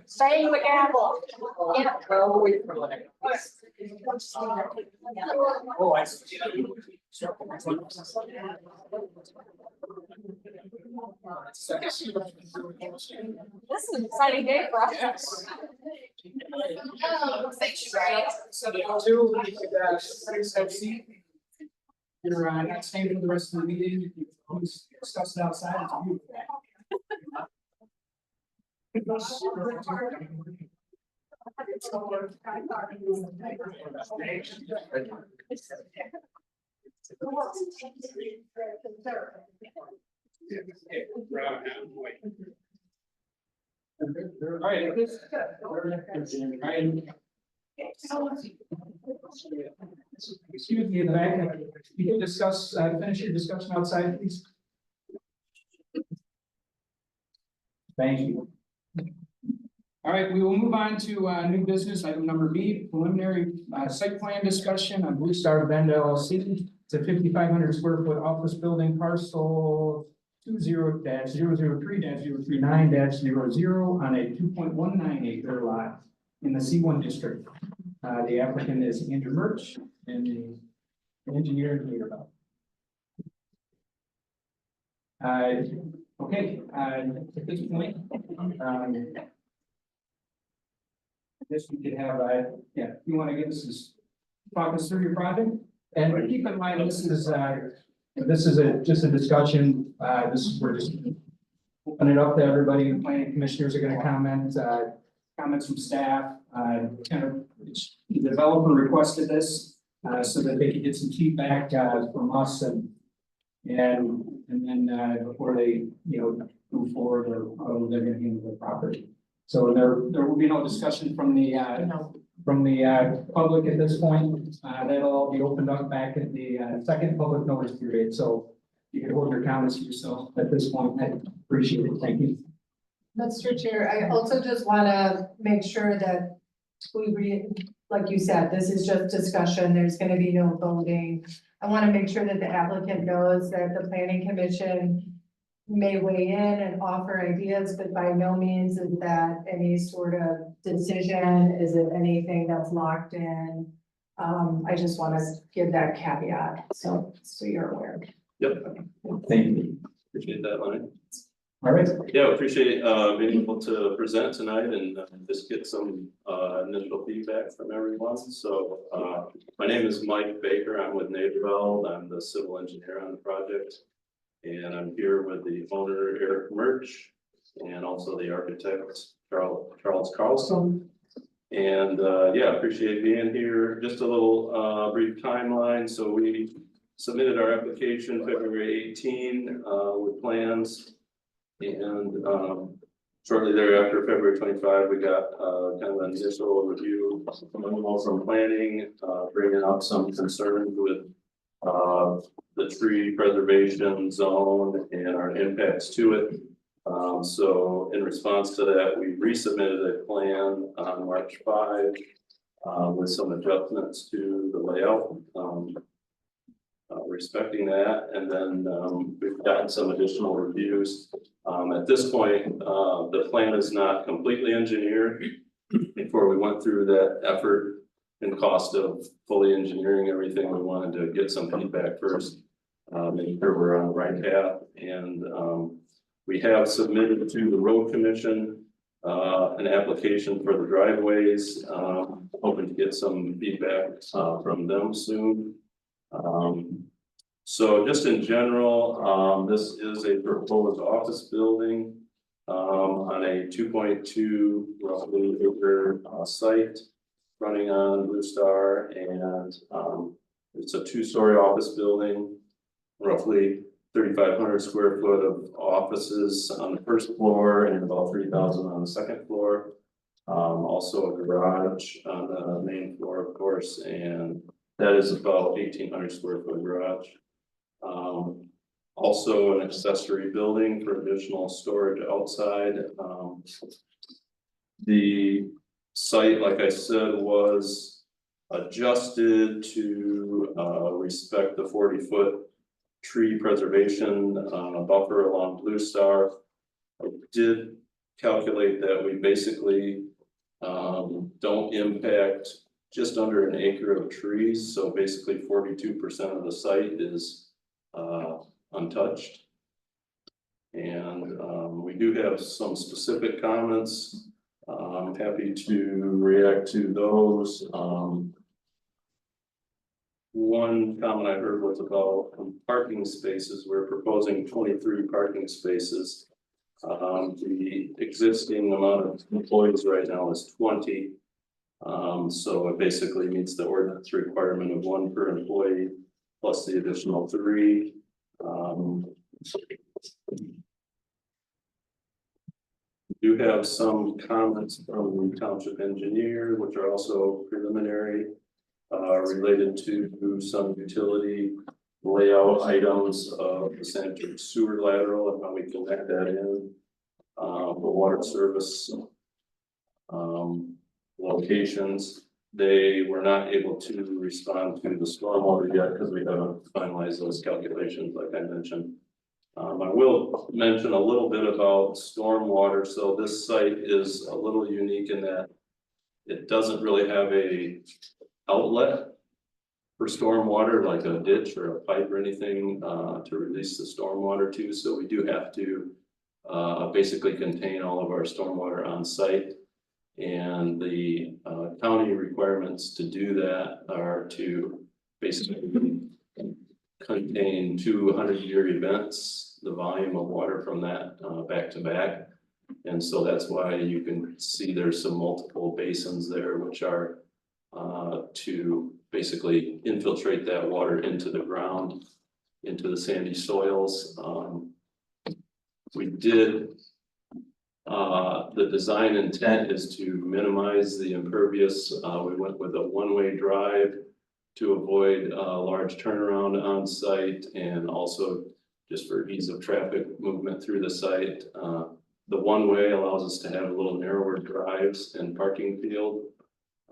Saying the gavel. Yeah. Oh, I see. This is an exciting day for us. So the two, we could, have seat. You're not staying for the rest of the meeting, you can always discuss it outside. It's beautiful. All right. Excuse me, in the back, you can discuss, finish your discussion outside, please. Thank you. All right, we will move on to new business, item number B, preliminary site plan discussion on Blue Star Bend LLC. It's a 5,500 square foot office building parcel 20-003-039-00 on a 2.19 acre lot in the C1 district. The applicant is Andrew Murch and the engineer here. Okay, at this point, I guess we could have, yeah, you want to give us this, talk us through your project? And keep in mind, this is just a discussion, we're just open it up to everybody, the planning commissioners are gonna comment, comments from staff, kind of, the developer requested this, so that they could get some feedback, from us and then, before they, move forward or how they're gonna handle the property. So there will be no discussion from the public at this point. That'll all be opened up back at the second public notice period. So you can hold your comments to yourself at this point. I appreciate it. Thank you. Mr. Chair, I also just want to make sure that like you said, this is just discussion. There's going to be no voting. I want to make sure that the applicant knows that the planning commission may weigh in and offer ideas, but by no means is that any sort of decision. Is it anything that's locked in? I just want to give that caveat, so you're aware. Yep, Thank you. appreciate that, Lonnie. All right. Yeah, appreciate being able to present tonight and just get some initial feedback from everyone. So my name is Mike Baker. I'm with Naderveld. I'm the civil engineer on the project. And I'm here with the owner, Eric Murch, and also the architect, Charles Carlson. And yeah, appreciate being here. Just a little brief timeline. So we submitted our application February 18 with plans. And shortly thereafter, February 25, we got kind of an initial review from planning, bringing up some concerns with the tree preservation zone and our impacts to it. So in response to that, we resubmitted a plan on March 5 with some adjustments to the layout. Respecting that, and then we've gotten some additional reviews. At this point, the plan is not completely engineered. Before we went through that effort and cost of fully engineering everything, we wanted to get some feedback first, make sure we're on the right path. And we have submitted to the road commission an application for the driveways, hoping to get some feedback from them soon. So just in general, this is a proposed office building on a 2.2 roughly acre site running on Blue Star, and it's a 2-story office building, roughly 3,500 square foot of offices on the first floor and about 3,000 on the second floor. Also a garage on the main floor, of course, and that is about 1,800 square foot garage. Also an accessory building for additional storage outside. The site, like I said, was adjusted to respect the 40-foot tree preservation buffer along Blue Star. I did calculate that we basically don't impact just under an acre of trees, so basically 42% of the site is untouched. And we do have some specific comments. I'm happy to react to those. One comment I heard was about parking spaces. We're proposing 23 parking spaces. The existing amount of employees right now is 20. So it basically meets the ordinance requirement of 1 per employee plus the additional 3. Do have some comments from the township engineer, which are also preliminary, related to some utility layout items of the sanitary sewer lateral and how we connect that in. The water service locations. They were not able to respond to the stormwater yet because we haven't finalized those calculations, like I mentioned. I will mention a little bit about stormwater. So this site is a little unique in that it doesn't really have a outlet for stormwater, like a ditch or a pipe or anything to release the stormwater to. So we do have to basically contain all of our stormwater on site. And the county requirements to do that are to basically contain 200-year events, the volume of water from that back to back. And so that's why you can see there's some multiple basins there, which are to basically infiltrate that water into the ground, into the sandy soils. We did, the design intent is to minimize the impervious. We went with a one-way drive to avoid large turnaround on site and also just for ease of traffic movement through the site. The one-way allows us to have a little narrower drives and parking field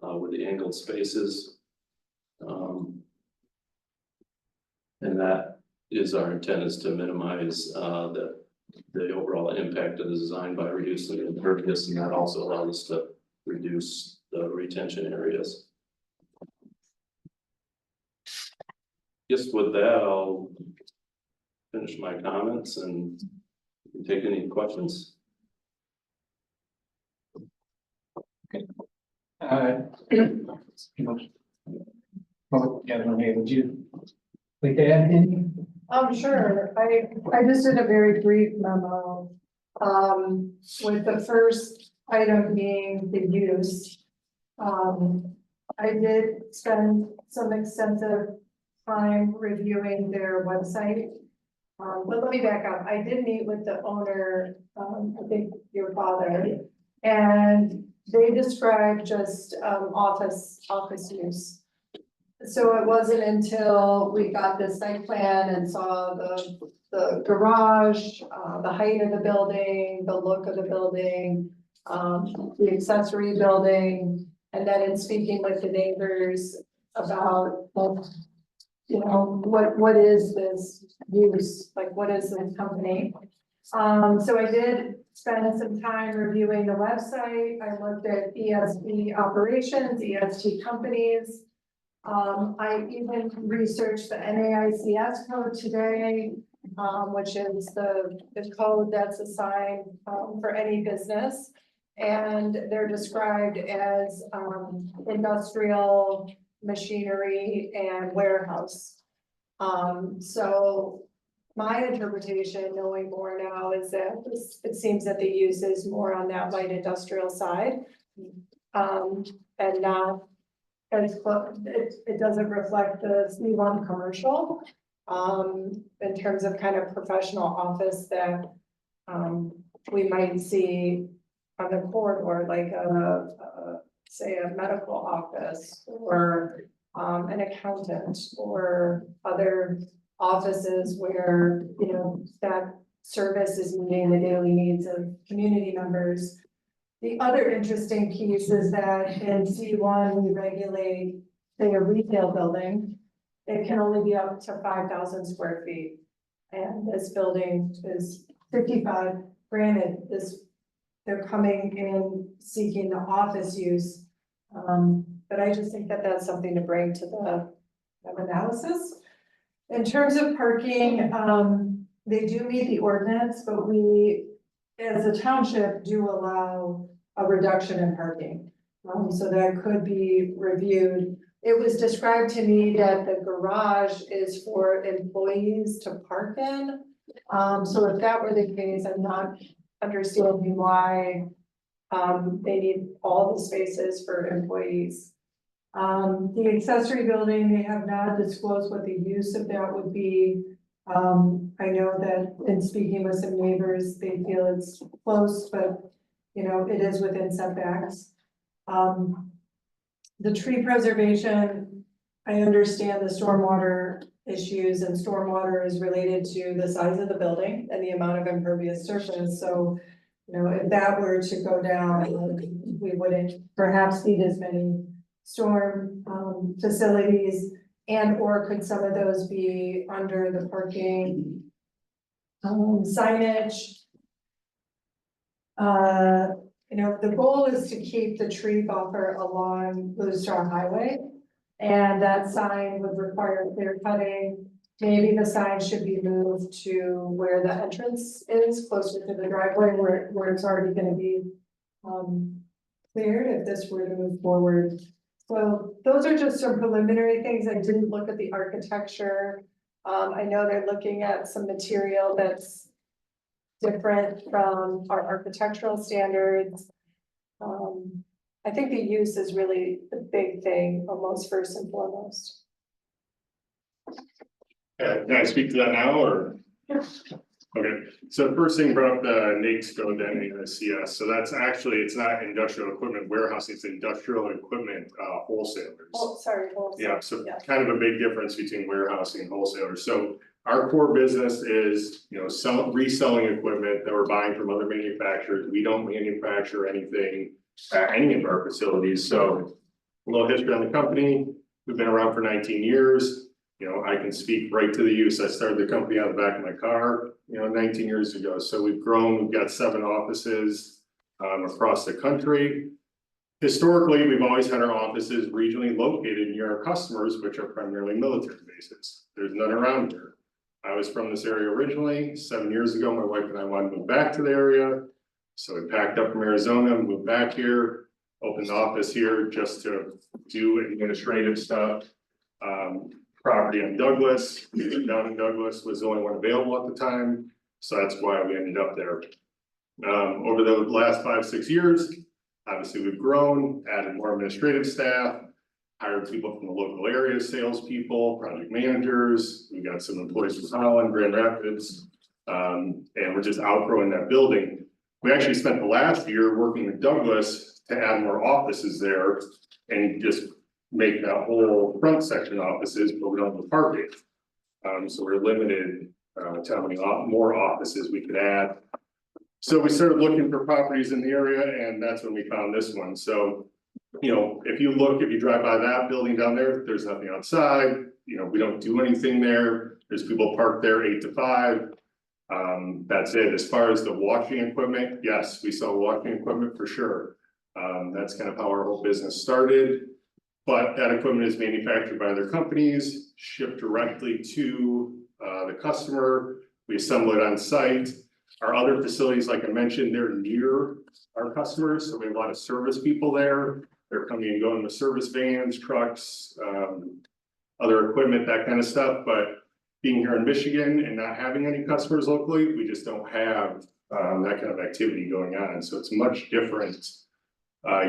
with the angled spaces. And that is our intent, is to minimize the overall impact of the design by reducing the impervious, and that also allows us to reduce the retention areas. Just with that, I'll finish my comments and take any questions. Well, yeah, Renee, would you like to add any? Sure. I just did a very brief memo. With the first item being the use. I did spend some extensive time reviewing their website. But let me back up. I did meet with the owner, I think your father, and they described just office use. So it wasn't until we got the site plan and saw the garage, the height of the building, the look of the building, the accessory building, and then in speaking with the neighbors about, you know, what is this use, like what is this company? So I did spend some time reviewing the website. I looked at ESP operations, ESP companies. I even researched the NAICS code today, which is the code that's assigned for any business. And they're described as industrial, machinery, and warehouse. So my interpretation, knowing more now, is that it seems that the use is more on that light industrial side. And not as close, it doesn't reflect the C1 commercial in terms of kind of professional office that we might see on the corridor, like say a medical office or an accountant or other offices where, you know, that service is meeting the daily needs of community members. The other interesting piece is that in C1, we regulate, say, a retail building. It can only be up to 5,000 square feet. And this building is 55 granted, they're coming in seeking the office use. But I just think that that's something to bring to the analysis. In terms of parking, they do meet the ordinance, but we, as a township, do allow a reduction in parking. So that could be reviewed. It was described to me that the garage is for employees to park in. So if that were the case, I'm not understanding why they need all the spaces for employees. The accessory building, they have not disclosed what the use of that would be. I know that in speaking with some neighbors, they feel it's close, but you know, it is within setbacks. The tree preservation, I understand the stormwater issues, and stormwater is related to the size of the building and the amount of impervious surface. So, you know, if that were to go down, we wouldn't perhaps need as many storm facilities, and or could some of those be under the parking signage? You know, the goal is to keep the tree buffer along Blue Star Highway, and that sign would require clear cutting. Maybe the sign should be moved to where the entrance is, closer to the driveway where it's already gonna be cleared if this were to move forward. So those are just some preliminary things. I didn't look at the architecture. I know they're looking at some material that's different from our architectural standards. I think the use is really the big thing, almost first and foremost. Can I speak to that now, or? Okay, so the first thing brought up the NAICS code, the NAICS, so that's actually, it's not industrial equipment warehousing, it's industrial equipment wholesalers. Oh, sorry. Yeah, so kind of a big difference between warehousing and wholesalers. So our core business is, you know, reselling equipment that we're buying from other manufacturers. We don't manufacture anything at any of our facilities. So a little history on the company. We've been around for 19 years. You know, I can speak right to the use. I started the company out of the back of my car, you know, 19 years ago. So we've grown, we've got 7 offices across the country. Historically, we've always had our offices regionally located near our customers, which are primarily military bases. There's none around here. I was from this area originally. 7 years ago, my wife and I wanted to move back to the area. So we packed up from Arizona, moved back here, opened the office here just to do administrative stuff. Property on Douglas, down in Douglas was the only one available at the time. So that's why we ended up there. Over the last 5-6 years, obviously we've grown, added more administrative staff, hired people from the local area, salespeople, project managers. We got some employees from Holland, Grand Rapids, and we're just outgrowing that building. We actually spent the last year working with Douglas to add more offices there and just make that whole front section offices, but we don't have the parking. So we're limited to how many more offices we could add. So we started looking for properties in the area, and that's when we found this one. So, you know, if you drive by that building down there, there's nothing outside. You know, we don't do anything there. There's people parked there 8 to 5. That's it. As far as the washing equipment, yes, we sell washing equipment for sure. That's kind of how our whole business started. But that equipment is manufactured by other companies, shipped directly to the customer. We assemble it on site. Our other facilities, like I mentioned, they're near our customers, so we have a lot of service people there. They're coming and going with service vans, trucks, other equipment, that kind of stuff. But being here in Michigan and not having any customers locally, we just don't have that kind of activity going on. So it's much different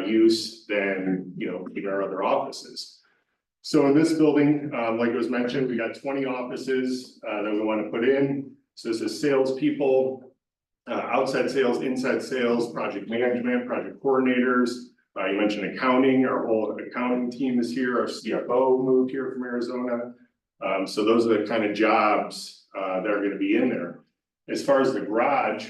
use than, you know, even our other offices. So in this building, like it was mentioned, we got 20 offices that we want to put in. So this is salespeople, outside sales, inside sales, project management, project coordinators. You mentioned accounting. Our whole accounting team is here. Our CFO moved here from Arizona. So those are the kind of jobs that are going to be in there. As far as the garage,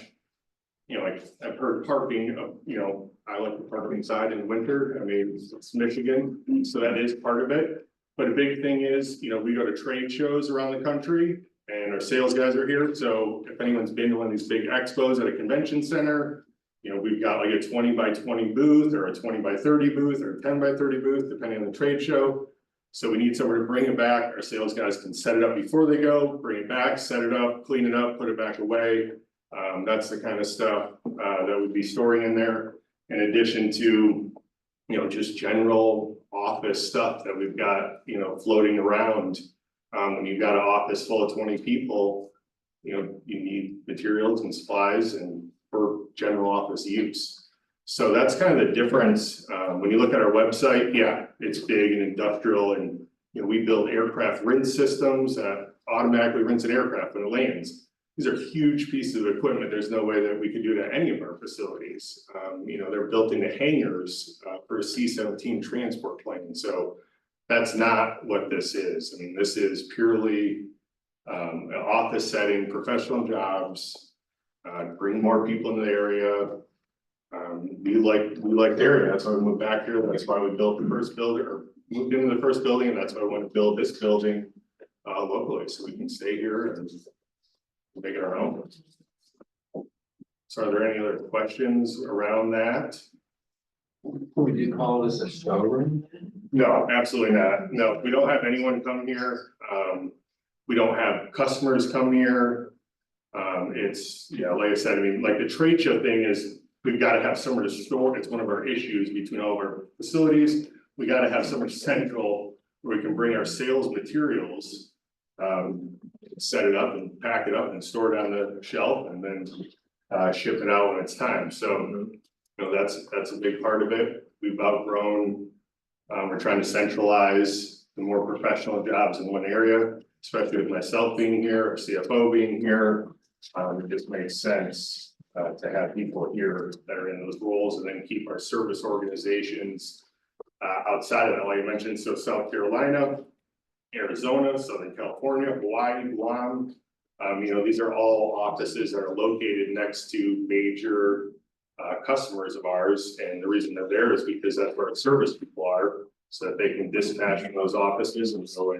you know, like I've heard parking, you know, I like to park inside in winter. I mean, it's Michigan, so that is part of it. But a big thing is, you know, we go to trade shows around the country, and and our sales guys are here, so if anyone's been to one of these big expos at a convention center. You know, we've got like a 20x20 booth or a 20x30 booth or a 10x30 booth, depending on the trade show. So we need somewhere to bring it back. Our sales guys can set it up before they go, bring it back, set it up, clean it up, put it back away. That's the kind of stuff that we'd be storing in there. In addition to, you know, just general office stuff that we've got, you know, floating around. When you've got an office full of 20 people, you know, you need materials and supplies and for general office use. So that's kind of the difference. When you look at our website, yeah, it's big and industrial, and you know, we build aircraft rinse systems that automatically rinse an aircraft when it lands. These are huge pieces of equipment. There's no way that we could do that at any of our facilities. You know, they're built into hangars for a C-17 transport plane. So that's not what this is. I mean, this is purely an office setting, professional jobs. Bring more people in the area. We like the area, that's why we moved back here, that's why we built the first building, or moved into the first building, and that's why I want to build this building locally, so we can stay here and make it our own. So are there any other questions around that? Would you call this a showroom? No, absolutely not. No, we don't have anyone come here. We don't have customers come here. It's, yeah, like I said, I mean, like the trade show thing is, we've got to have somewhere to store. It's one of our issues between all of our facilities. We got to have somewhere central where we can bring our sales materials, set it up and pack it up and store it on the shelf and then ship it out when it's time. So, you know, that's a big part of it. We've outgrown, we're trying to centralize the more professional jobs in one area, especially with myself being here, our CFO being here. It just makes sense to have people here that are in those roles, and then keep our service organizations outside of that, like I mentioned. So South Carolina, Arizona, Southern California, Hawaii, Guam. You know, these are all offices that are located next to major customers of ours, and the reason they're there is because that's where our service people are, so that they can dispatch from those offices and so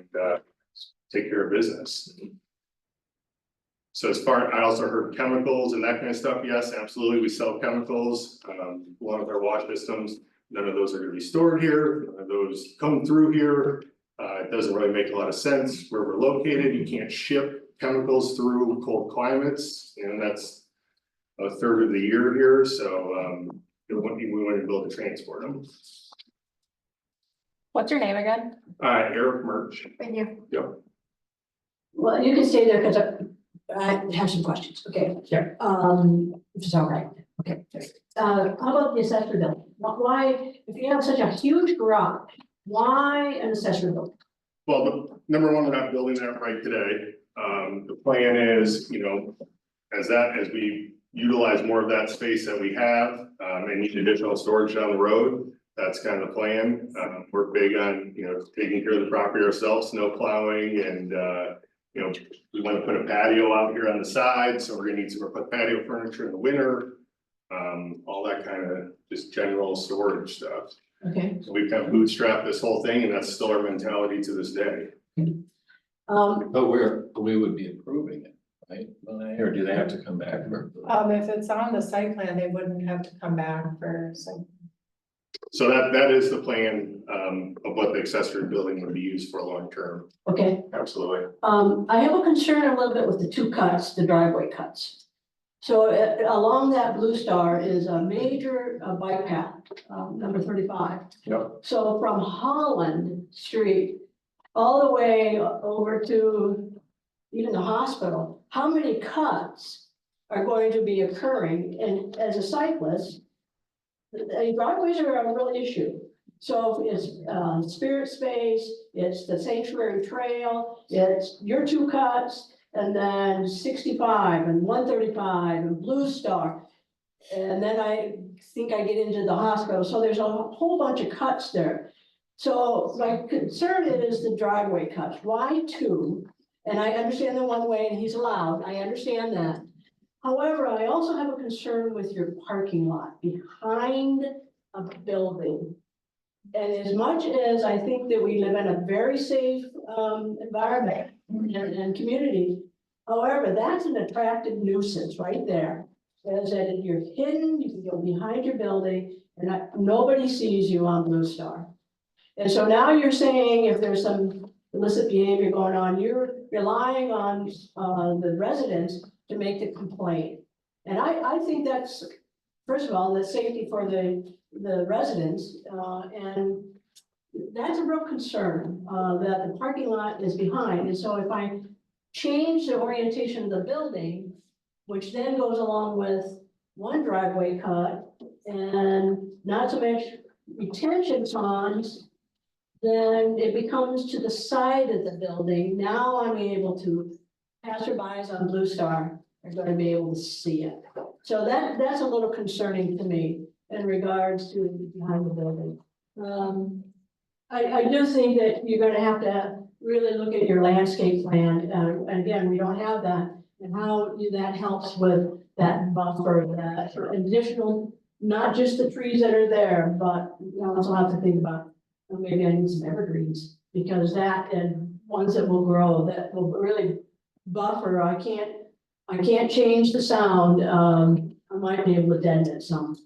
take care of business. So as far, I also heard chemicals and that kind of stuff. Yes, absolutely. We sell chemicals along with our wash systems. None of those are going to be stored here. None of those come through here. It doesn't really make a lot of sense where we're located. You can't ship chemicals through cold climates, and that's a third of the year here. So we want to be able to transport them. What's your name again? Eric Murch. Thank you. Yep. Well, you can stay there because I have some questions, okay? Sure. If it's all right, okay. How about the accessory building? Why, if you have such a huge garage, why an accessory building? Well, number one, we're not building that right today. The plan is, you know, as we utilize more of that space that we have, and need additional storage down the road, that's kind of the plan. We're big on, you know, taking care of the property ourselves, snow plowing, and, you know, we want to put a patio out here on the side, so we're gonna need to put patio furniture in the winter. All that kind of just general storage stuff. Okay. So we've kind of bootstrapped this whole thing, and that's still our mentality to this day. But we would be approving it, right? Or do they have to come back for? If it's on the site plan, they wouldn't have to come back for some. So that is the plan of what the accessory building would be used for long term. Okay, Absolutely. I have a concern a little bit with the two cuts, the driveway cuts. So along that Blue Star is a major bike path, number 35. Yep. So from Holland Street all the way over to even the hospital, how many cuts are going to be occurring? And as a cyclist, the driveways are a real issue. So it's Spirit Space, it's the Sanctuary Trail, it's your two cuts, and then 65 and 135 and Blue Star. And then I think I get into the hospital. So there's a whole bunch of cuts there. So my concern is the driveway cuts. Why two? And I understand the one way and he's allowed. I understand that. However, I also have a concern with your parking lot behind a building. And as much as I think that we live in a very safe environment and community, However, that's an attractive nuisance right there. As that you're hidden, you can go behind your building and nobody sees you on Blue Star. And so now you're saying if there's some illicit behavior going on, you're relying on the residents to make the complaint. And I think that's, first of all, the safety for the residents, and that's a real concern, that the parking lot is behind. And so if I change the orientation of the building, which then goes along with one driveway cut and not so much retention ponds, then it becomes to the side of the building. Now I'm able to, passerbys on Blue Star are going to be able to see it. So that's a little concerning to me in regards to behind the building. I do think that you're going to have to really look at your landscape plan. And again, we don't have that, and how that helps with that buffer, that additional, not just the trees that are there, but you also have to think about, well, maybe I need some evergreens, because that and ones that will grow, that will really buffer. I can't change the sound. I might be able to deaden it some.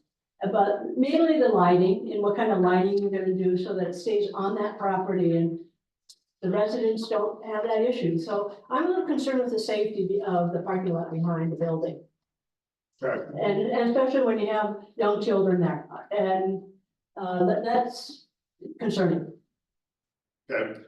But mainly the lighting and what kind of lighting you're gonna do so that it stays on that property and the residents don't have that issue. So I'm a little concerned with the safety of the parking lot behind the building. Right. And especially when you have young children there. And that's concerning. Okay.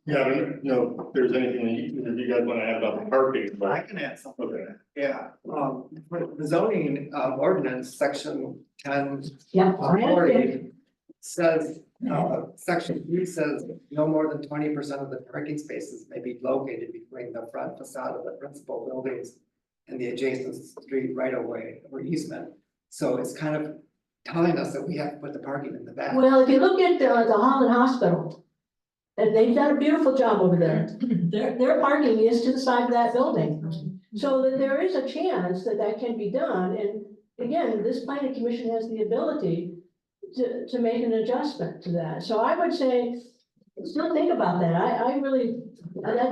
Yeah, I don't know if there's anything that you guys want to add about the parking, but. I can add something. Okay. Yeah, for the zoning ordinance, section 10. Yeah. 40 says, section 3 says no more than 20% of the parking spaces may be located between the front facade of the principal buildings and the adjacent street right of way or easement. So it's kind of telling us that we have to put the parking in the back. Well, if you look at the Holland Hospital, and they've done a beautiful job over there. Their parking is to the side of that building. So that there is a chance that that can be done. And again, this planning commission has the ability to make an adjustment to that. So I would say, still think about that. I really,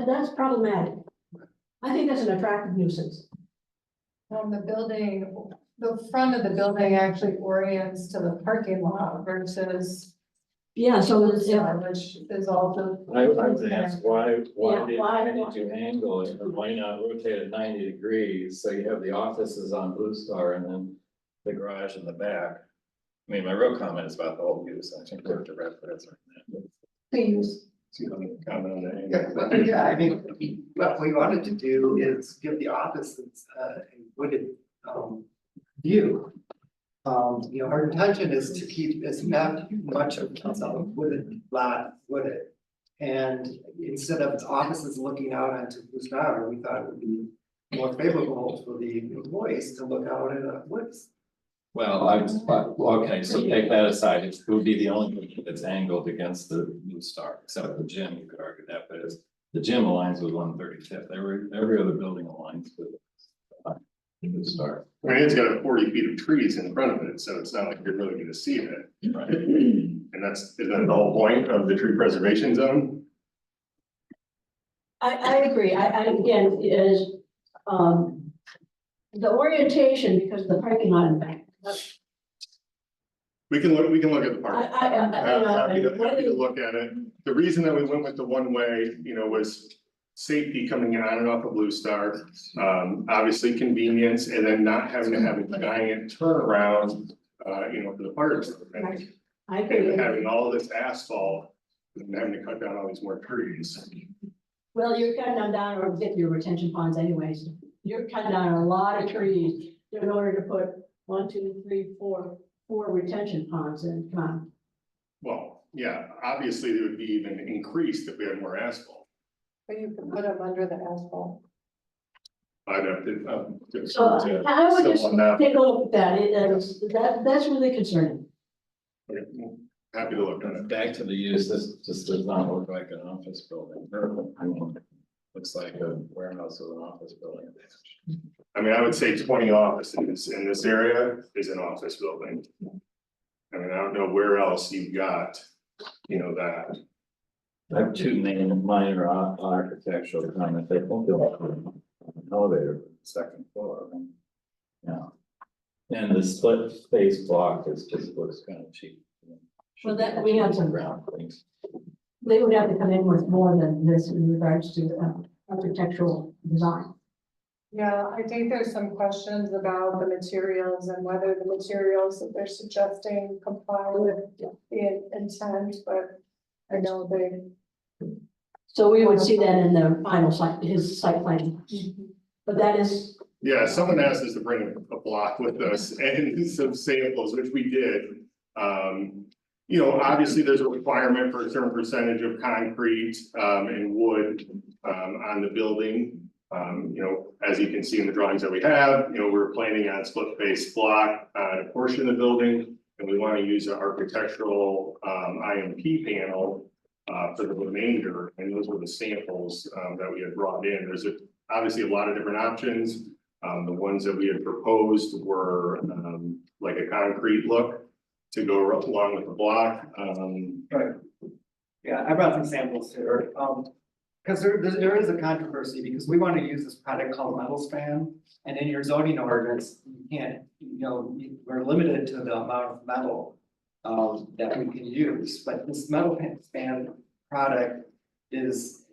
that's problematic. I think that's an attractive nuisance. The building, the front of the building actually orients to the parking lot versus. Yeah, so it's, which is also. I would ask, why Yeah, did why- you angle it, or why not rotate it 90 degrees, so you have the offices on Blue Star and then the garage in the back? I mean, my real comment is about the whole use, I think we're direct, but that's right. Please. So you want to comment on that? Yeah, I mean, what we wanted to do is give the offices a wooded view. You know, our intention is to keep as much of a wooded lot wooded. And instead of offices looking out onto Blue Star, we thought it would be more favorable for the employees to look out in the woods. Well, okay, so take that aside, it would be the only thing that's angled against the Blue Star, except the gym, you could argue that, but it's, the gym aligns with 135th, every other building aligns with Blue Star. I mean, it's got 40 feet of trees in front of it, so it's not like you're really going to see it. Right. And is that the whole point of the tree preservation zone? I agree. I again, is, the orientation because of the parking lot in the back. We can look at the park. Happy to what is- look at it. The reason that we went with the one way, was safety coming on and off of Blue Star. Obviously convenience, and then not having to have a giant turnaround, for the fire department. I agree. And having all this asphalt, and having to cut down all these more trees. Well, you're cutting them down or get your retention ponds anyways. You're cutting down a lot of trees in order to put 1, 2, 3, 4 retention ponds in. Come on. Well, yeah, obviously it would be even increased if we had more asphalt. But you can put them under the asphalt. I'd have to. So I would just take a look at that. That's really concerning. Okay, happy to look at it. Back to the use, this just does not look like an office building, I mean, looks like a warehouse with an office building attached. I mean, I would say 20 offices in this area is an office building. I mean, I don't know where else you've got, that. I have two minor architectural comments, I think elevator, second floor, right? Yeah. And the split space block just looks kind of cheap. Well, that, we have some, Ground things. they would have to come in with more than this in regards to architectural design. Yeah, I think there's some questions about the materials and whether the materials that they're suggesting comply with the intent, but I know they. So we would see that in the final site, his site plan. But that is, Yeah, someone asked us to bring a block with us and some samples, which we did. You know, obviously, there's a requirement for a certain percentage of concrete and wood on the building. You know, as you can see in the drawings that we have, you know, we're planning on split face block on a portion of the building. And we want to use an architectural IMP panel for the remainder, and those were the samples that we had brought in. There's obviously a lot of different options. The ones that we had proposed were like a concrete look to go along with the block. Right. Yeah, I brought some samples here, because there is a controversy, because we want to use this product called metal span. And in your zoning ordinance, you can't, you know, we're limited to the amount of metal that we can use, but this metal span product is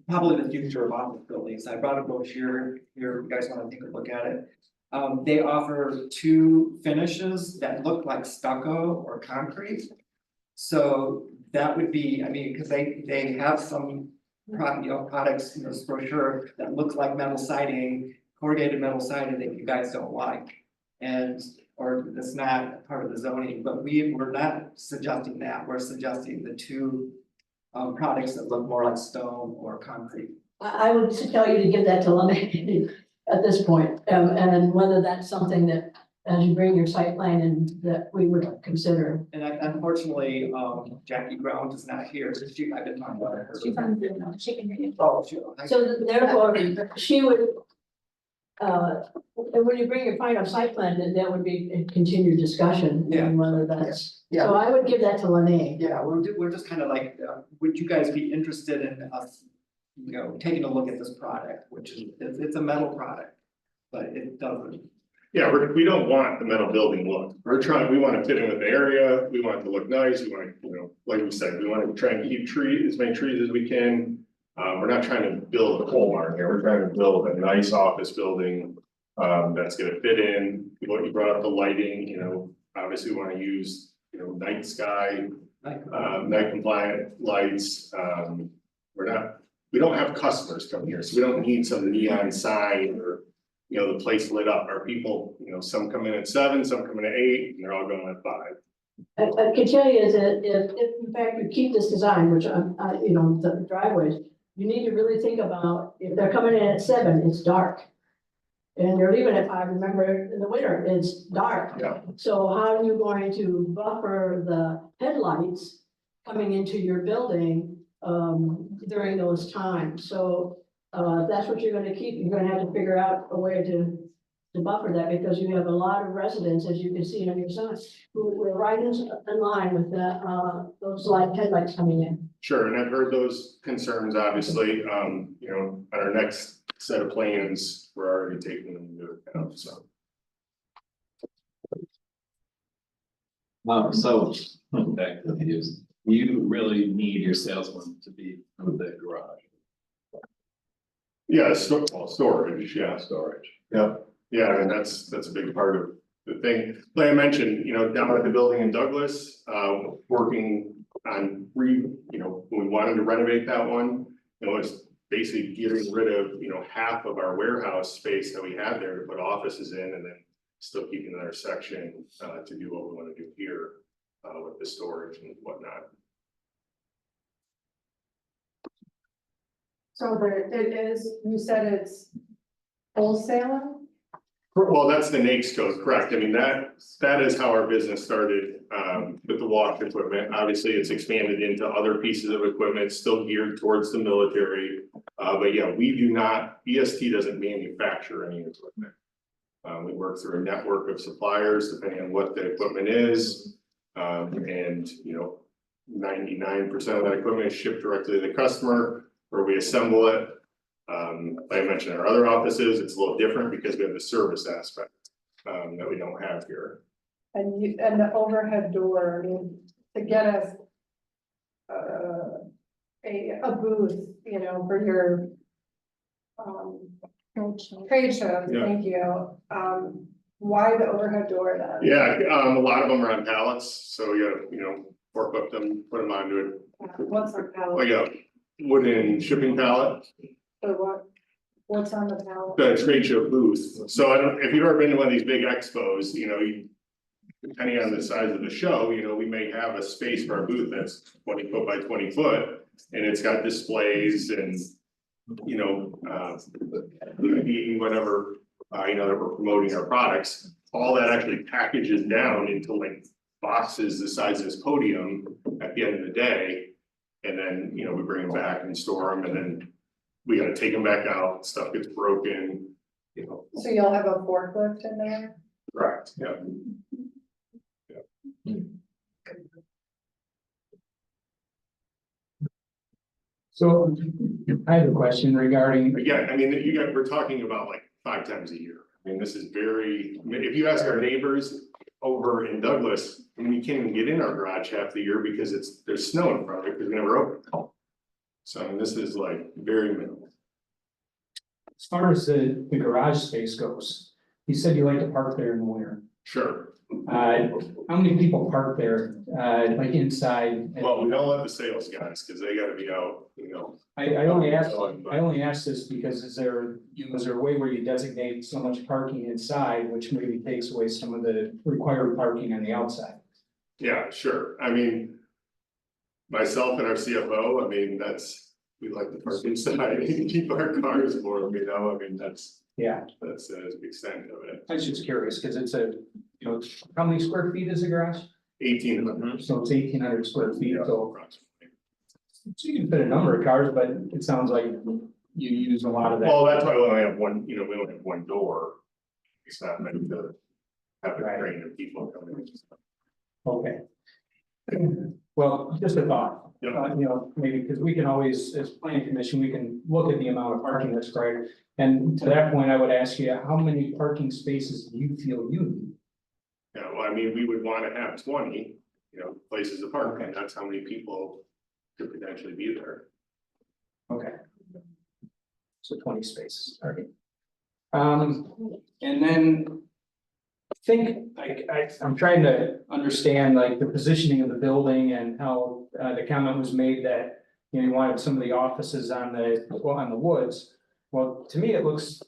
probably the future of office buildings. I brought a brochure here, if you guys want to take a look at it. They offer two finishes that look like stucco or concrete. So that would be, I mean, because they have some products in this brochure that look like metal siding, corrugated metal siding that you guys don't like. And, or that's not part of the zoning, but we're not suggesting that. We're suggesting the two products that look more like stone or concrete. I would tell you to give that to Lene at this point, and whether that's something that, as you bring your site plan in, that we would consider. And unfortunately, Jackie Ground is not here. I've been talking about her. She's on video, she can hear you. Oh, So therefore, she would, and when you bring your final site plan, then that would be a continued discussion. Yeah. And whether that's, Yeah. so I would give that to Lene. Yeah, we're just kind of like, would you guys be interested in us, you know, taking a look at this product, which is, it's a metal product, but it doesn't. Yeah, we don't want the metal building look. We want to fit in with the area. We want it to look nice. We want to, you know, like we said, we want to try and keep as many trees as we can. We're not trying to build a pole barn here. We're trying to build a nice office building that's going to fit in. What you brought up, the lighting, you know, obviously we want to use, you know, night sky, night compliant lights. We don't have customers come here, so we don't need some neon sign or, you know, the place lit up. Our people, you know, some come in at 7, some come in at 8, and they're all going at 5. I can tell you is that if in fact you keep this design, which you know, the driveways, you need to really think about, if they're coming in at 7, it's dark. And they're leaving at 5, remember, in the winter, it's dark. Yeah. So how are you going to buffer the headlights coming into your building during those times? So if that's what you're gonna keep, you're gonna have to figure out a way to buffer that, because you have a lot of residents, as you can see on your sign, who were right in line with those light headlights coming in. Sure, and I've heard those concerns, obviously, you know, on our next set of plans, we're already taking them into account, so. So, back to the use, you really need your salesman to be with the garage. Yeah, storage, yeah. Storage. Yep, yeah, I mean, that's a big part of the thing. Like I mentioned, you know, down at the building in Douglas, working on you know, when we wanted to renovate that one, you know, it's basically getting rid of, you know, half of our warehouse space that we had there to put offices in, and then still keeping another section to do what we want to do here with the storage and whatnot. So it is, you said it's wholesaling? Well, that's the NAICS code, correct. I mean, that is how our business started with the wash equipment. Obviously, it's expanded into other pieces of equipment, still geared towards the military. But yeah, we do not, EST doesn't manufacture any equipment. We work through a network of suppliers, depending on what the equipment is. And, you know, 99% of that equipment is shipped directly to the customer, where we assemble it. Like I mentioned, our other offices, it's a little different because we have the service aspect, that we don't have here. And the overhead door, I mean, to get us. A booth, you know, for your. Trade shows, Yeah. thank you. Why the overhead door then? Yeah, a lot of them are on pallets, so you know, forklift them, put them onto it, What's on pallet? like a wooden shipping pallet, So what's on the pallet? the trade show booth. So I don't, if you've ever been to one of these big expos, you know, depending on the size of the show, you know, we may have a space for our booth that's 20 foot by 20 foot. And it's got displays and, you know, whatever, you know, that we're promoting our products. All that actually packages down into like boxes the size of this podium at the end of the day. And then, you know, we bring them back and store them, and then we gotta take them back out, stuff gets broken, you know. So you'll have a forklift in there? Correct, yeah. So I have a question regarding, Again, I mean, we're talking about like 5 times a year. I mean, this is very, I mean, if you ask our neighbors over in Douglas, I mean, we can't even get in our garage half the year because there's snow in front of it because we never open it. So I mean, this is like very minimal. as far as the garage space goes, you said you like to park there in the winter. Sure. How many people park there, like inside? Well, we don't let the sales guys, because they gotta be out, you know. I only asked this because is there a way where you designate so much parking inside, which maybe takes away some of the required parking on the outside? Yeah, sure. I mean, myself and our CFO, I mean, we like to park inside and keep our cars warm, you know, I mean, that's the extent of it. I was just curious, because it's how many square feet is the garage? 1,800. So it's 1,800 square feet, so you can fit a number of cars, but it sounds like you use a lot of that. Well, that's why we only have one, you know, we only have one door. It's not meant to have a train of people coming in. Okay. Well, just a thought, you know, maybe because we can always, as planning commission, we can look at the amount of parking that's required. And to that point, I would ask you, how many parking spaces do you feel you need? Yeah, well, I mean, we would want to have 20, you know, places to park, and that's how many people could potentially be there. Okay. So 20 spaces, all right. And then I think I'm trying to understand like the positioning of the building and how the comment was made that, you know, you wanted some of the offices on the woods. Well, to me, it looks,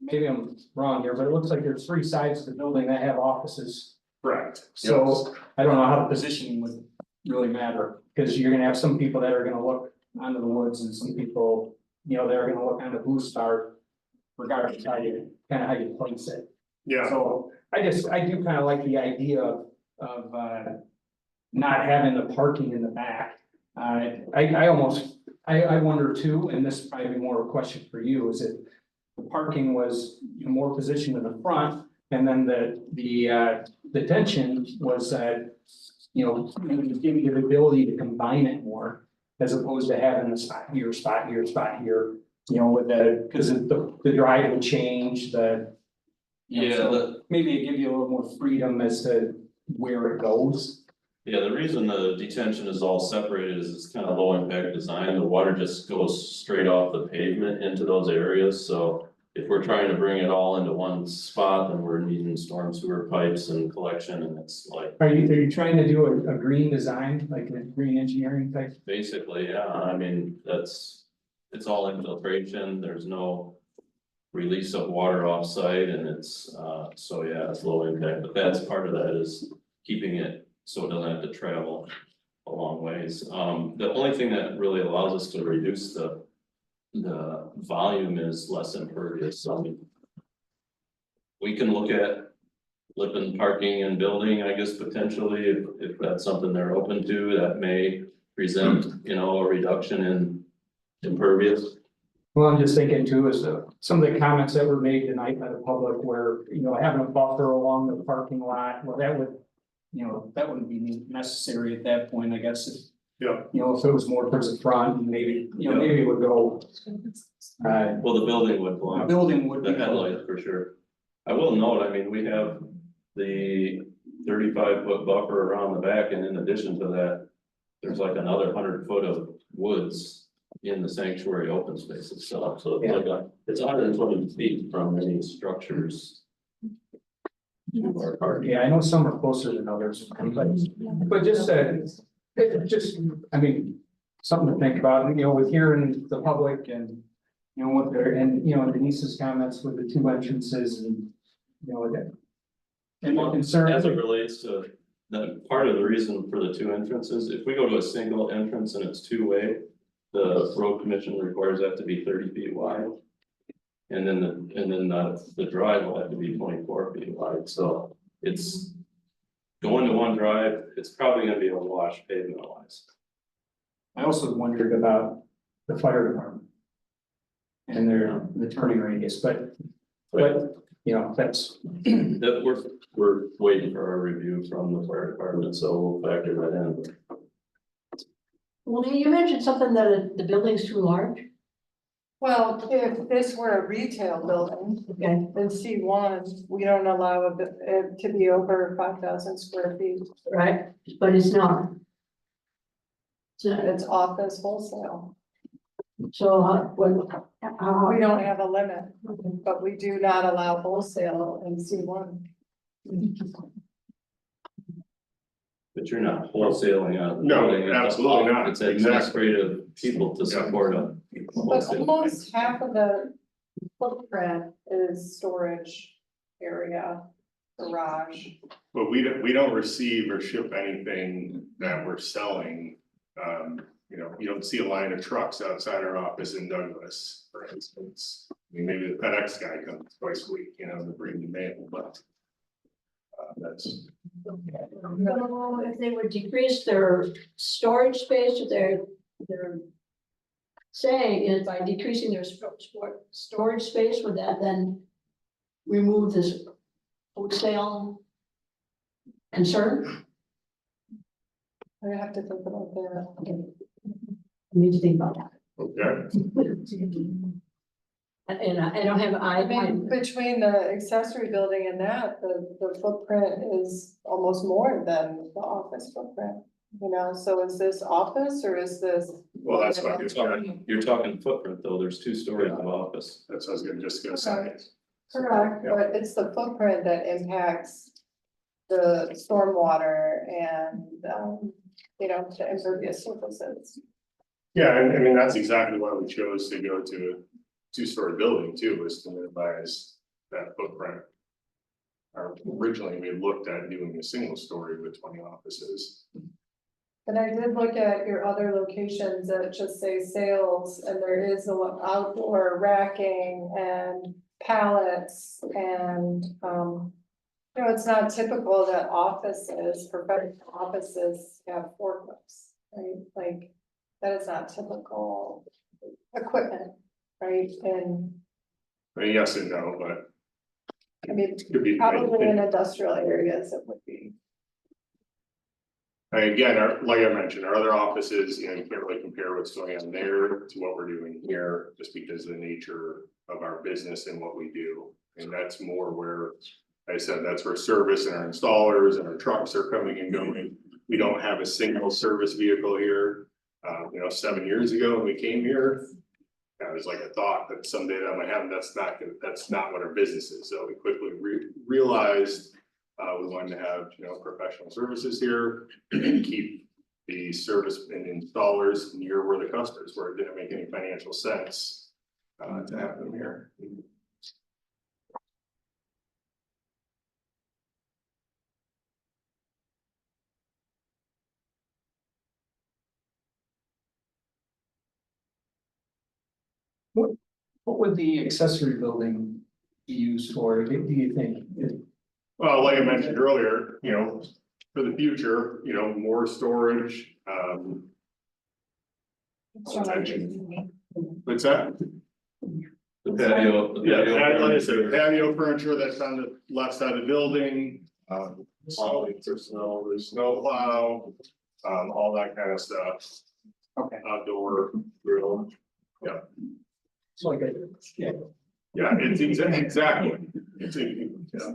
maybe I'm wrong here, but it looks like there's 3 sides of the building that have offices. Correct. So I don't know how the positioning would really matter, because you're gonna have some people that are gonna look onto the woods and some people, you know, they're gonna look onto Blue Star. Regardless of how you place it. Yeah. So I do kind of like the idea of not having the parking in the back. I wonder too, and this is probably more a question for you, is it the parking was more positioned in the front, and then the detention was you know, giving you the ability to combine it more, as opposed to having a spot here, spot here, spot here, you know, with because the drive would change, maybe it give you a little more freedom as to where it goes. Yeah, the reason the detention is all separated is it's kind of low impact design. The water just goes straight off the pavement into those areas, so if we're trying to bring it all into one spot, then we're needing storm sewer pipes and collection, and it's like. Are you trying to do a green design, like a green engineering type? Basically, yeah, I mean, it's all infiltration, there's no release of water offsite, and it's, so yeah, it's low impact, but that's part of that is keeping it so it doesn't have to travel a long ways. The only thing that really allows us to reduce the volume is less impervious, so we can look at flipping parking and building, I guess, potentially, if that's something they're open to, that may present, you know, a reduction in impervious. Well, I'm just thinking too, is some of the comments that were made tonight by the public where, you know, having a buffer along the parking lot, well, that would, you know, that wouldn't be necessary at that point, I guess, Yeah. You know, if it was more towards the front, maybe, you know, maybe it would go. Well, the building would block. Building would The be. headlight for sure. I will note, I mean, we have the 35-foot buffer around the back, and in addition to that, there's like another 100 foot of woods in the sanctuary open space itself, so it's like it's 120 feet from any structures. To our park. Yeah, I know some are closer than others, but just, I mean, something to think about, you know, with hearing the public and, you know, what they're, and, you know, Denise's comments with the 2 entrances and, you know, that. And my concern. As it relates to the part of the reason for the 2 entrances, if we go to a single entrance and it's 2-way, the road commission requires that to be 30 feet wide. And then the drive will have to be 24 feet wide, so it's going to one drive, it's probably gonna be a wash pavement wise. I also wondered about the fire department. And the turning radius, but, you know, that's. That we're waiting for our review from the fire department, so we'll factor that in. Well, you mentioned something that the building's too large. Well, if this were a retail building, Okay. in C1, we don't allow it to be over 5,000 square feet. Right, but it's not. So, It's office wholesale. so We don't have a limit, but we do not allow wholesale in C1. But you're not wholesaling out. No, building, absolutely not. It's administrative people to support a But wholesale. almost half of the footprint is storage area, garage. But we don't receive or ship anything that we're selling. You know, you don't see a line of trucks outside our office in Douglas, for instance. I mean, maybe the FedEx guy comes twice a week, you know, to bring the mail, but. That's, if they would decrease their storage space, they're saying is by decreasing their storage space, would that then remove this wholesale concern? I have to think about that. Okay. I need to think about that. okay. And I don't have, I mean, between the accessory building and that, the footprint is almost more than the office footprint. You know, so is this office or is this? Well, that's what You're talking footprint though, there's 2 stories of office. that's what I was just gonna say. Correct, but it's the footprint that impacts the stormwater and, you know, the impervious surfaces. Yeah, and I mean, that's exactly why we chose to go to a 2-story building too, was to minimize that footprint. Originally, we looked at doing a single story with 20 offices. And I did look at your other locations that just say sales, and there is a lot outdoor racking and pallets and, you know, it's not typical that offices, professional offices have forklifts, right? Like, that is not typical equipment, right? And, I mean, yes and no, but I mean, could be. probably in industrial areas it would be. And again, like I mentioned, our other offices, you know, you can't really compare what's going on there to what we're doing here, just because of the nature of our business and what we do. And that's more where, like I said, that's where service and our installers and our trucks are coming and going. We don't have a single service vehicle here. You know, 7 years ago when we came here, that was like a thought that someday that might happen. That's not what our business is. So we quickly realized we wanted to have, you know, professional services here and keep the service and installers near where the customers were. It didn't make any financial sense to have them here. What would the accessory building be used for, do you think? Well, like I mentioned earlier, you know, for the future, you know, more storage. What's that? The patio. Yeah, like I said, patio furniture that's on the left side of the building. Plowing for snow, Snow plow, all that kind of stuff. Okay. Outdoor grill, yeah, It's like a, yeah. yeah, it's exactly, it's, yeah.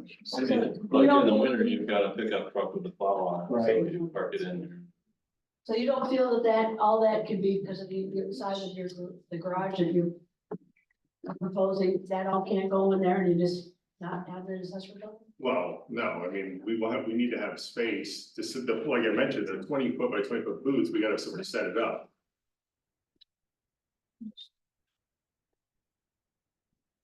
Like in the winter, you've got a pickup truck with a plow on it, so Right. you can park it in there. So you don't feel that all that could be because of the size of the garage that you're proposing, that all can't go in there and you just not have the accessory building? Well, no, I mean, we need to have space to sit, like I mentioned, the 20 foot by 20 foot booths, we gotta have somewhere to set it up.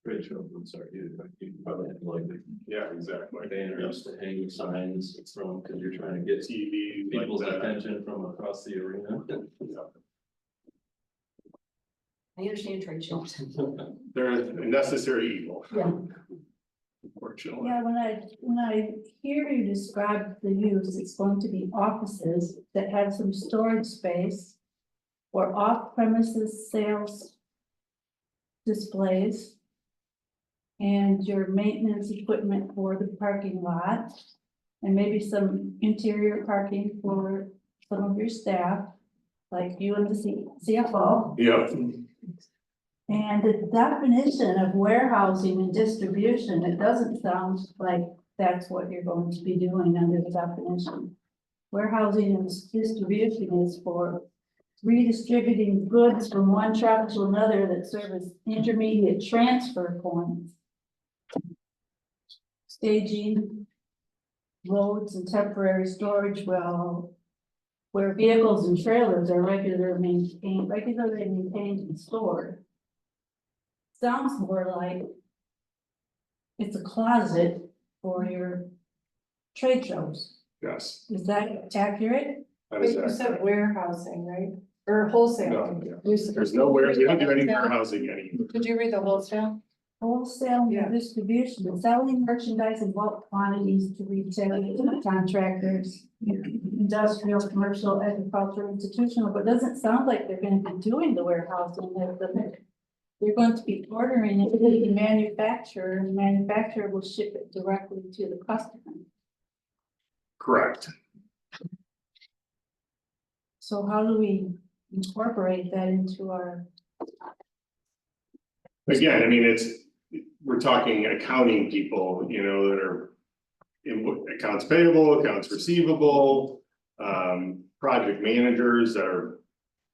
Trade show booths are huge, like you probably have like the Yeah, exactly. banners to hang signs from, because you're trying to get TV, like people's that. attention from across the arena. I understand trade shows. They're a necessary evil. Yeah. Unfortunately. Yeah, when I hear you describe the use, it's going to be offices that have some storage space or off premises sales displays and your maintenance equipment for the parking lot and maybe some interior parking for some of your staff, like you and the CFO. Yep. And the definition of warehousing and distribution, it doesn't sound like that's what you're going to be doing under the definition. Warehousing and distribution is for redistributing goods from one truck to another that serve as intermediate transfer points. Staging, loads and temporary storage where vehicles and trailers are regularly maintained and stored. Sounds more like it's a closet for your trade shows. Yes. Is that accurate? That is You said accurate. warehousing, right? Or wholesale? No, yeah. There's no way, we don't do any warehousing anymore. Did you read the wholesale? Wholesale Yeah. and distribution, selling merchandise in bulk quantities to retail contractors, industrial, commercial, agricultural, institutional, but it doesn't sound like they're gonna be doing the warehousing. They're going to be ordering it to the manufacturer, and the manufacturer will ship it directly to the customer. Correct. So how do we incorporate that into our? Again, I mean, we're talking accounting people, you know, that are in accounts payable, accounts receivable, project managers that are,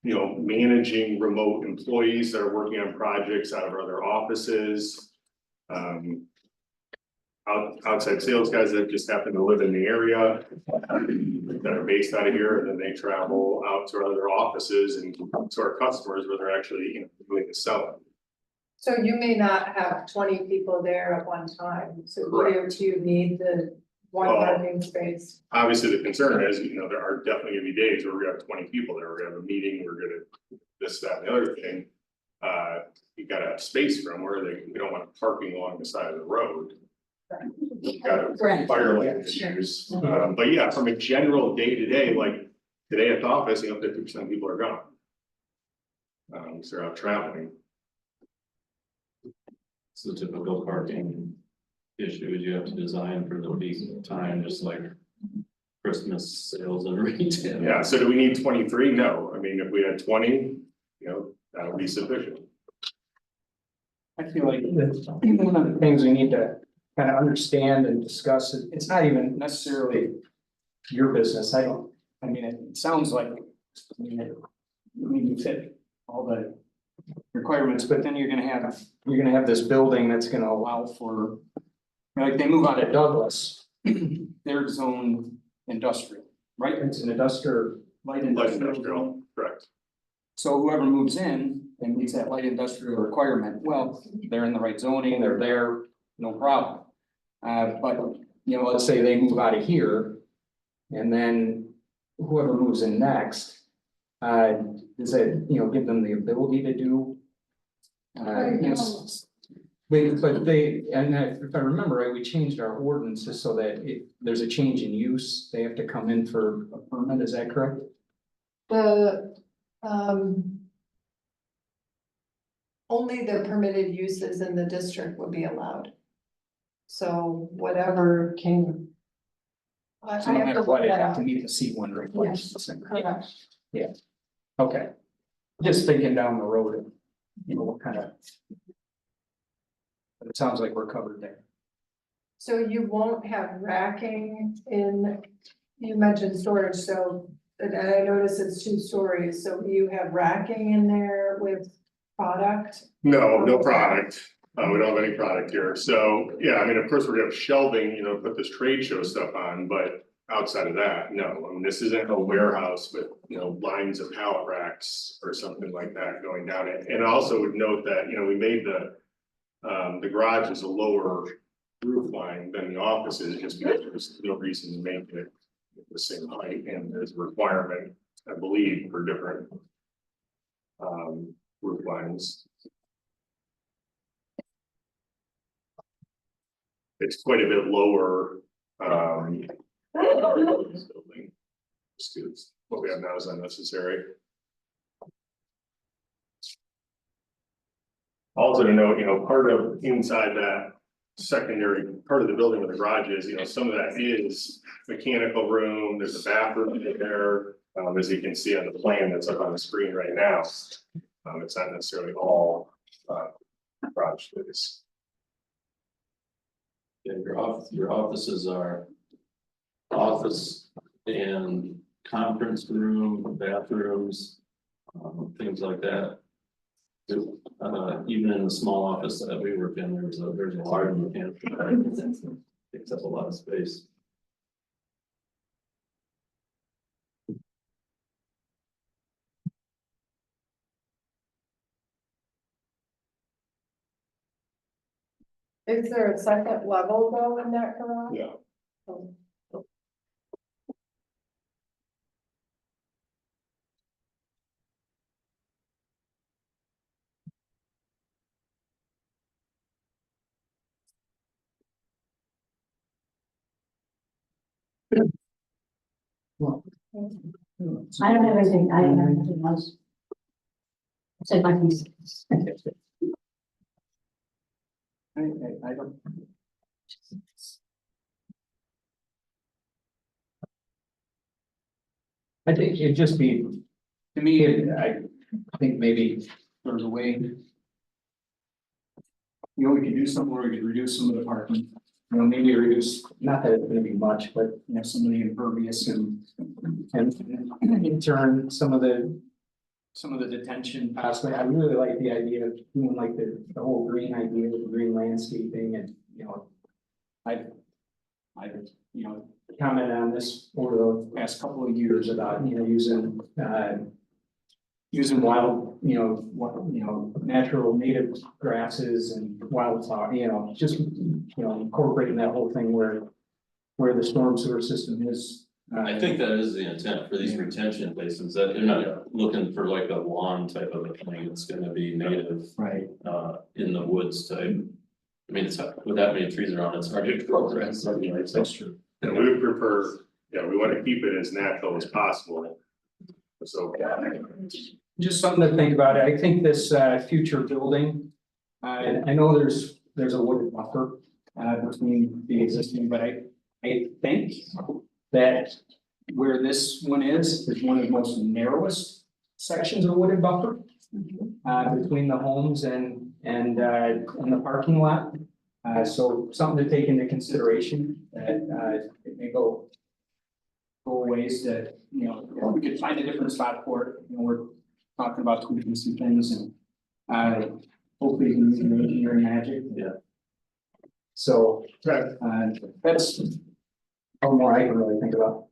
you know, managing remote employees that are working on projects out of other offices. Outside sales guys that just happen to live in the area, that are based out of here, and then they travel out to other offices and to our customers where they're actually, you know, doing the selling. So you may not have 20 people there at one time, so Correct. you need the one Well, parking space. Obviously, the concern is, you know, there are definitely gonna be days where we have 20 people there, we're gonna have a meeting, we're gonna this, that, and the other thing. You gotta have space from where we don't want parking along the side of the road. You gotta fire lane issues, but yeah, from a general day to day, like today at the office, you know, 50% of people are gone. So they're out traveling. It's the typical parking issue, you have to design for the peak time, just like Christmas sales and retail. Yeah, so do we need 23? No, I mean, if we had 20, you know, that would be sufficient. I feel like one of the things we need to kind of understand and discuss, it's not even necessarily your business. I mean, it sounds like, I mean, you fit all the requirements, but then you're gonna have this building that's gonna allow for, like, they move out of Douglas, they're zone industrial, right? It's an industrial, light industrial. Correct. So whoever moves in and meets that light industrial requirement, well, they're in the right zoning, they're there, no problem. But, you know, let's say they move out of here, and then whoever moves in next, does it, you know, give them the ability to do? Yes. But they, and if I remember right, we changed our ordinances so that if there's a change in use, they have to come in for a permit, is that correct? Only the permitted uses in the district would be allowed. So whatever can So no have matter to what, look it that have up. to meet the C1 Yes, requirements. correct. Yeah, okay. Just thinking down the road, and, you know, what kind of. But it sounds like we're covered there. So you won't have racking in, you mentioned storage, so, and I noticed it's 2 stories, so you have racking in there with product? No, no product. We don't have any product here. So, yeah, I mean, of course, we're gonna have shelving, you know, put this trade show stuff on, but outside of that, no. I mean, this isn't a warehouse with, you know, lines of pallet racks or something like that going down it. And I also would note that, you know, we made the garage is a lower roof line than the office is, just because there's no reason to make it the same height, and there's a requirement, I believe, for different roof lines. It's quite a bit lower, this building. Just 'cause what we have now is unnecessary. Also to note, you know, part of inside that secondary part of the building where the garage is, you know, some of that is mechanical room, there's a bathroom in there. As you can see on the plan that's up on the screen right now, it's not necessarily all garage space. Yeah, your offices are office and conference room, bathrooms, things like that. Even in the small office that we work in, there's a large mechanical room that takes up a lot of space. Is there a second level though in that garage? Yeah. Oh. I don't have anything, I don't have anything else. Said my piece. I don't. I think it'd just be, to me, I think maybe there's a way. You know, we could do something where we could reduce some of the parking, you know, maybe reduce, not that it's gonna be much, but you know, some of the impervious and in turn, some of the detention possibly. I really like the idea of doing like the whole green idea with the green landscaping and, you know, I, you know, commented on this over the past couple of years about, you know, using wild, natural native grasses and wildflower, you know, just, you know, incorporating that whole thing where the storm sewer system is. I think that is the intent for these retention basins, that they're not looking for like a lawn type of a thing, it's gonna be native. Right. In the woods type. I mean, it's, with that many trees around, it's hard to grow grass. That's true. And we would prefer, we want to keep it as natural as possible. So. Just something to think about. I think this future building, I know there's a wooded buffer between the existing, but I think that where this one is one of the most narrowest sections of wooded buffer between the homes and the parking lot. So something to take into consideration that it may go ways that, you know, we could find a different spot for it. You know, we're talking about tweaking some things and hopefully we can use engineering magic. Yeah. So that's a more I can really think about.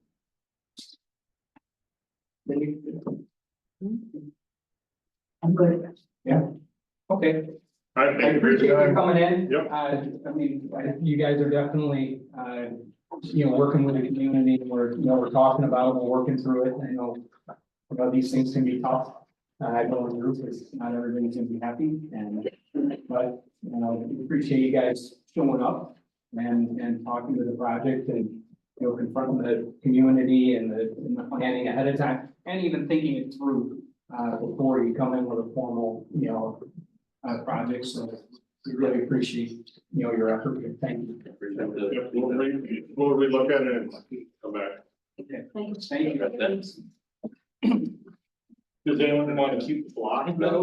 I'm good. Yeah, okay. All right, I appreciate you coming in. Yep. I mean, you guys are definitely, you know, working with the community, we're talking about it, we're working through it, I know. These things can be tough, going through, because not everybody's gonna be happy, but, you know, we appreciate you guys showing up and talking to the project and, you know, confronting the community and the planning ahead of time, and even thinking it through, before you come in with a formal, you know, project, so we really appreciate, you know, your effort, thank you. We'll relook at it and Thank you. Thank you. Does anyone want to keep the block though?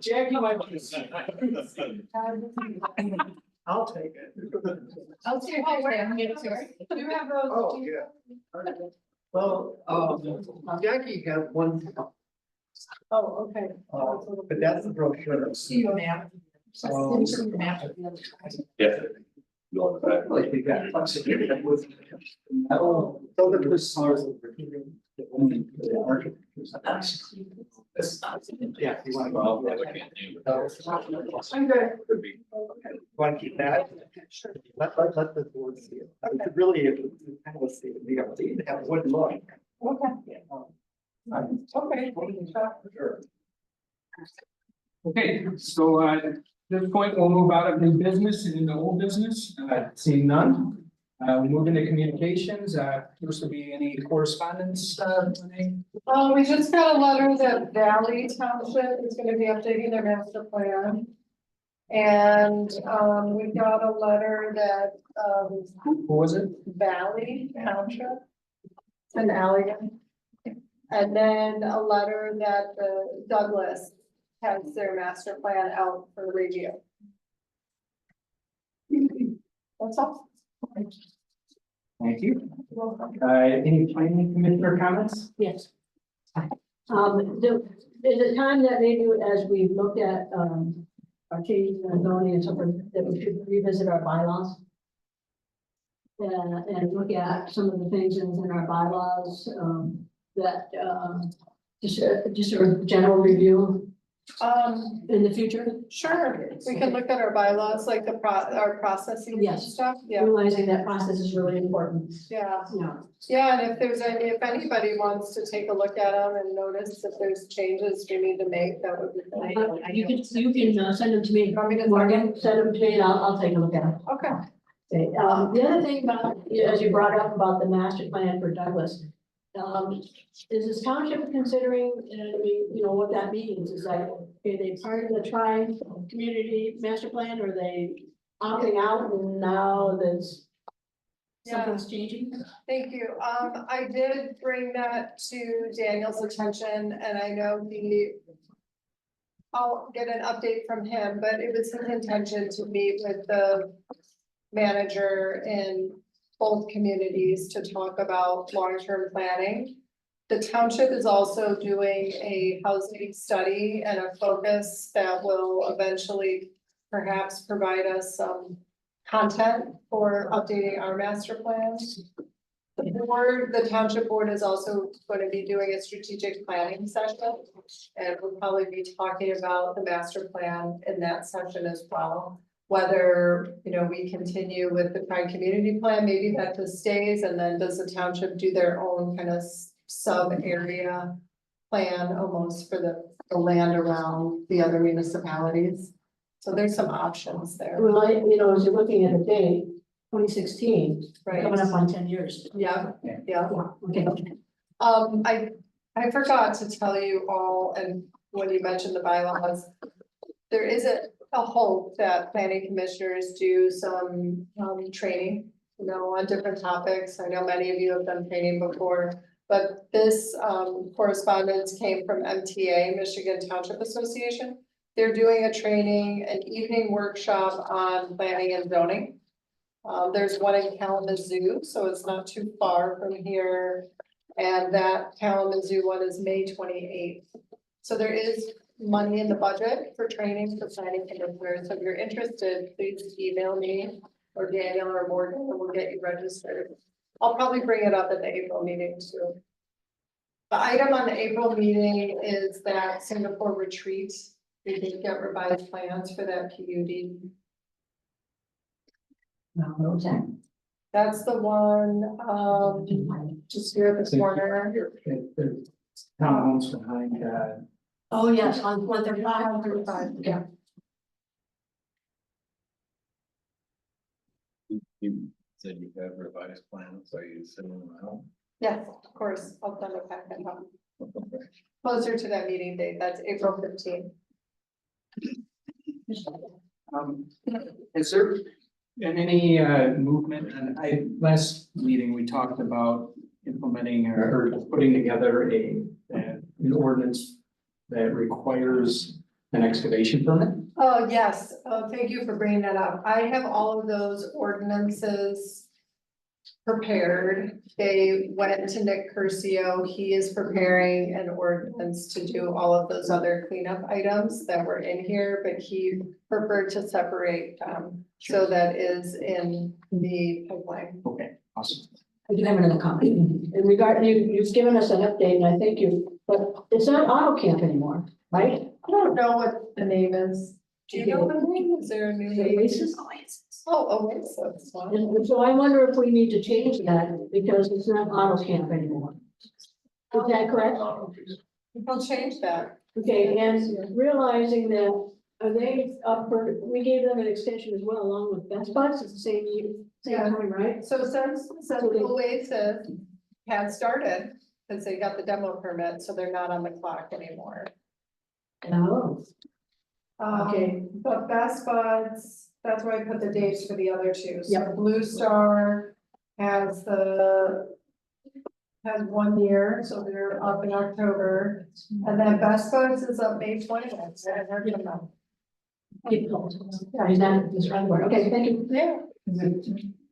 Jackie might want to see. I'll take it. I'll see if I can get to it. Do you have those? Oh, yeah. Well, Jackie has one, Oh, okay. but that's the brochure. See you now. Yeah. Like we got flexibility with. Oh, so that was SARS. Yeah, you want to go out there. I'm good. Want to keep that? Sure. Let the board see it. I could really, kind of see it, we even have one look. Okay. Okay. Sure. Okay, so at this point, we'll move out of new business and into old business, seeing none. We move into communications, first will be any correspondence, Renee? We just got a letter that Valley Township is gonna be updating their master plan. And, we got a letter that, Who was it? Valley Township. It's in Allegan. And then a letter that the Douglas has their master plan out for review. That's all. Thank you. Any planning commissioner comments? Yes. Is it time that maybe as we look at, our changes in zoning and so forth, that we should revisit our bylaws? And look at some of the things in our bylaws, that, just a general review in the future? Sure, we can look at our bylaws, like our processing and Yes. stuff, yeah, Realizing that process is really important. yeah. Yeah. Yeah, and if anybody wants to take a look at them and notice if there's changes we need to make, that would be great. You can send them to me. Want me to- Morgan, send them to me and I'll take a look at them. Okay. Okay, the other thing about, as you brought up about the master plan for Douglas. Is this township considering, what that means? Is like, are they part of the tri-community master plan, or are they opting out and now there's something's changing? Thank you. I did bring that to Daniel's attention and I know I'll get an update from him, but it was his intention to meet with the manager in both communities to talk about long-term planning. The township is also doing a housing study and a focus that will eventually perhaps provide us some content for updating our master plans. The township board is also going to be doing a strategic planning session. And we'll probably be talking about the master plan in that session as well. Whether, we continue with the prime community plan, maybe that just stays, and then does the township do their own kind of sub area plan almost for the land around the other municipalities? So there's some options there. Well, as you're looking at the date, 2016, Right. coming up on 10 years. Yeah. Okay. I forgot to tell you all, and when you mentioned the bylaws, there is a hope that planning commissioners do some training, on different topics. I know many of you have done training before, but this correspondence came from MTA, Michigan Township Association. They're doing an evening workshop on planning and zoning. There's one in Kalamazoo, so it's not too far from here. And that Kalamazoo one is May 28th. So there is money in the budget for training for planning commissioners. So if you're interested, please email me or Daniel or Morgan and we'll get you registered. I'll probably bring it up at the April meeting too. The item on the April meeting is that Singapore retreat. We did get revised plans for that PUD. That's the one, just here at the corner. Townhomes behind, Oh, yes, on 135. Yeah. You said you have revised plans, are you sending them out? Yes, of course, I'll send a packet out. Closer to that meeting date, that's April 15th. Is there And any movement, and last meeting, we talked about implementing or putting together an ordinance that requires an excavation permit. Oh, yes. Thank you for bringing that up. I have all of those ordinances prepared. They went to Nick Curcio. He is preparing an ordinance to do all of those other cleanup items that were in here, but he preferred to separate them. So that is in the pipeline. Okay, awesome. I do have another comment. In regard, you've given us an update and I thank you, but it's not auto camp anymore, right? I don't know what the name is. Do you know what the name? Is there a new name? Oasis? Oh, Oasis. Wow. And so I wonder if we need to change that because it's not auto camp anymore. Is that correct? We'll change that. Okay, and realizing that, are they up for, we gave them an extension as well, along with Best Buds, it's the same year, same Yeah. time, right? So since Oasis had started, because they got the demo permit, so they're not on the clock anymore. Oh. Okay. But Best Buds, that's where I put the dates for the other two. So Yep. Blue Star has 1 year, so they're up in October. And then Best Buds is up May 20th. I haven't heard from them. Yeah, he's not, he's right where, okay, thank you. Yeah.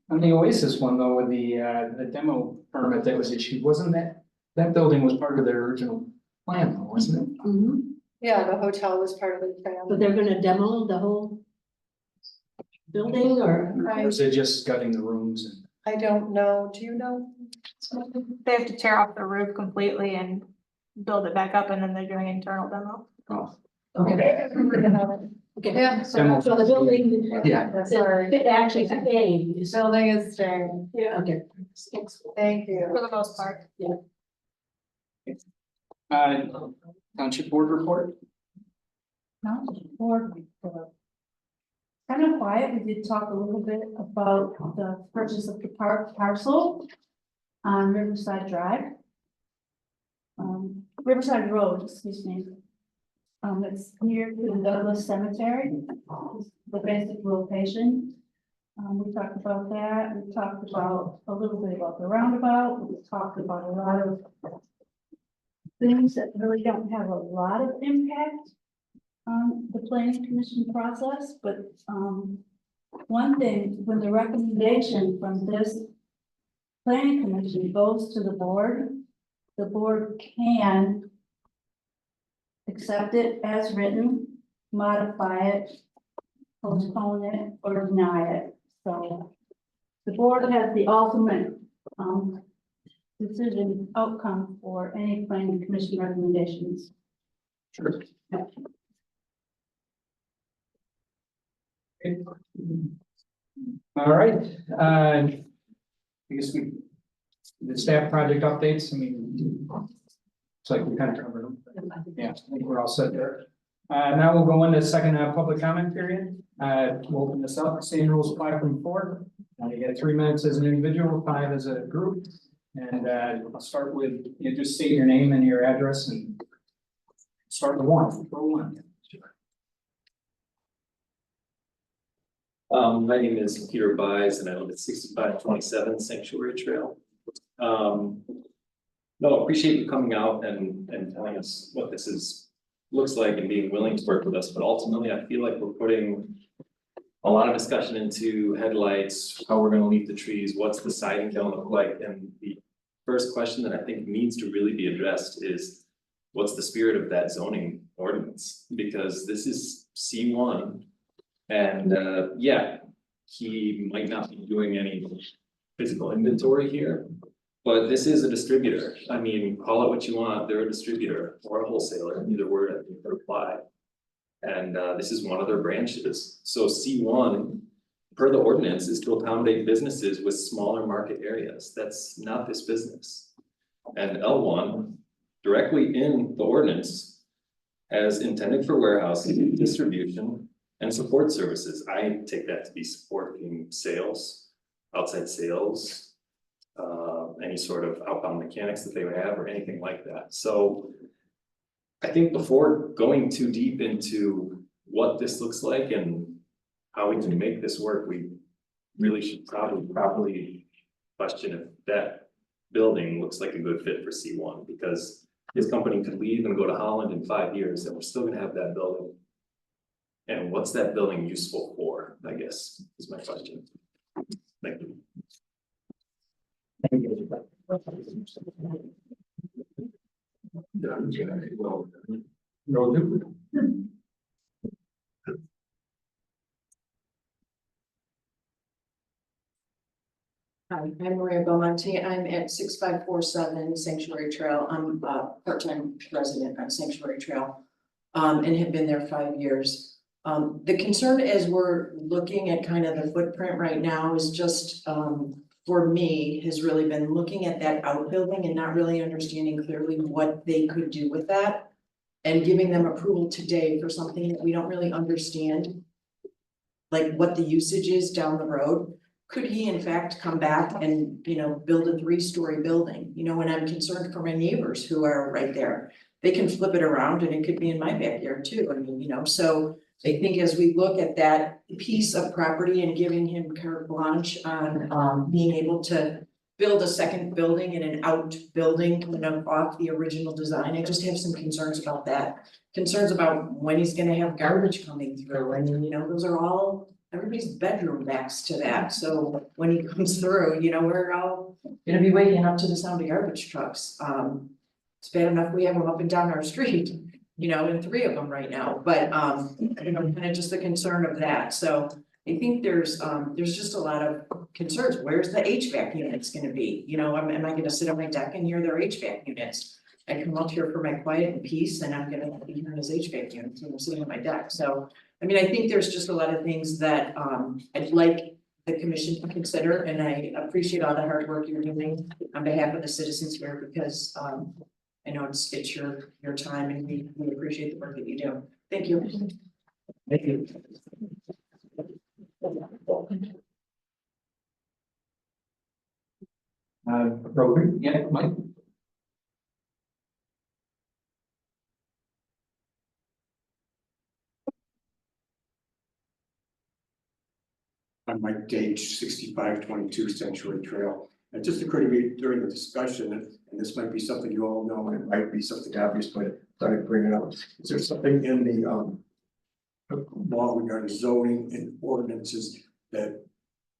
On the Oasis one though, with the demo permit that was issued, wasn't that building was part of their original plan, though, wasn't it? Mm-hmm. Yeah, the hotel was part of the plan. But they're gonna demo the whole building or? Or is it just gutting the rooms and? I don't know. Do you know? They have to tear off the roof completely and build it back up, and then they're doing internal demo. Oh, Okay. Okay. Yeah. Demo. So the building. Yeah. That's sorry. It actually stayed. Building is staying. Yeah, okay. Thank you. For the most part. Township board report? No, or kind of quiet. We did talk a little bit about the purchase of the parcel on Riverside Drive. Riverside Road, excuse me. It's near the Douglas Cemetery, the basic location. We talked about that. We talked about a little bit about the roundabout. We talked about a lot of things that really don't have a lot of impact on the planning commission process, but one thing, when the recommendation from this planning commission goes to the board can accept it as written, modify it, postpone it, or deny it. So the board has the ultimate decision outcome for any planning commission recommendations. Sure. Okay. All right, I guess the staff project updates, I mean, it's like we kind of covered them. Yeah, I think we're all set there. Now we'll go into the second public comment period. We'll open this up, same rules apply from 4. You get 3 minutes as an individual, 5 as a group. And I'll start with, you just state your name and your address and start with 1, for 1. My name is Peter Buys and I live at 6527 Sanctuary Trail. No, appreciate you coming out and telling us what this looks like and being willing to work with us, but ultimately I feel like we're putting a lot of discussion into headlights, how we're gonna leave the trees, what's the siding gonna look like, and the first question that I think needs to really be addressed is what's the spirit of that zoning ordinance? Because this is C1. And yeah, he might not be doing any physical inventory here, but this is a distributor. I mean, call it what you want, they're a distributor or a wholesaler, either word I think would apply. And this is one of their branches. So C1, per the ordinance, is to accommodate businesses with smaller market areas. That's not this business. And L1, directly in the ordinance, as intended for warehousing, distribution, and support services. I take that to be supporting sales, outside sales, any sort of outbound mechanics that they would have or anything like that. So I think before going too deep into what this looks like and how we can make this work, we really should probably properly question if that building looks like a good fit for C1, because his company could leave and go to Holland in 5 years, and we're still gonna have that building. And what's that building useful for, I guess, is my question. Thank you. Hi, I'm Maria Belmonte. I'm at 6547 Sanctuary Trail. I'm a part-time resident on Sanctuary Trail. And have been there 5 years. The concern as we're looking at kind of the footprint right now is just, for me, has really been looking at that outbuilding and not really understanding clearly what they could do with that. And giving them approval today for something that we don't really understand. Like what the usage is down the road. Could he in fact come back and, build a 3-story building? And I'm concerned for my neighbors who are right there. They can flip it around and it could be in my backyard too. I mean, so I think as we look at that piece of property and giving him carte blanche on being able to build a second building in an outbuilding kind of off the original design, I just have some concerns about that. Concerns about when he's gonna have garbage coming through. I mean, those are all, everybody's bedroom backs to that. So when he comes through, we're all gonna be waking up to the sound of garbage trucks. It's bad enough we have them up and down our street, and 3 of them right now, but, kind of just the concern of that. So I think there's just a lot of concerns. Where's the HVAC units gonna be? Am I gonna sit on my deck and hear their HVAC units? I come up here for my quiet and peace and I'm gonna be hearing his HVAC units when I'm sitting on my deck. So, I mean, I think there's just a lot of things that, I'd like the commission to consider, and I appreciate all the hard work you're doing on behalf of the citizens here, because, I know it's your time and we appreciate the work that you do. Thank you. Thank you. Rogan, yeah, Mike. I'm Mike Gage, 6522 Sanctuary Trail. It just occurred to me during the discussion, and this might be something you all know, and it might be something obvious, but I thought I'd bring it up. Is there something in the law regarding zoning and ordinances that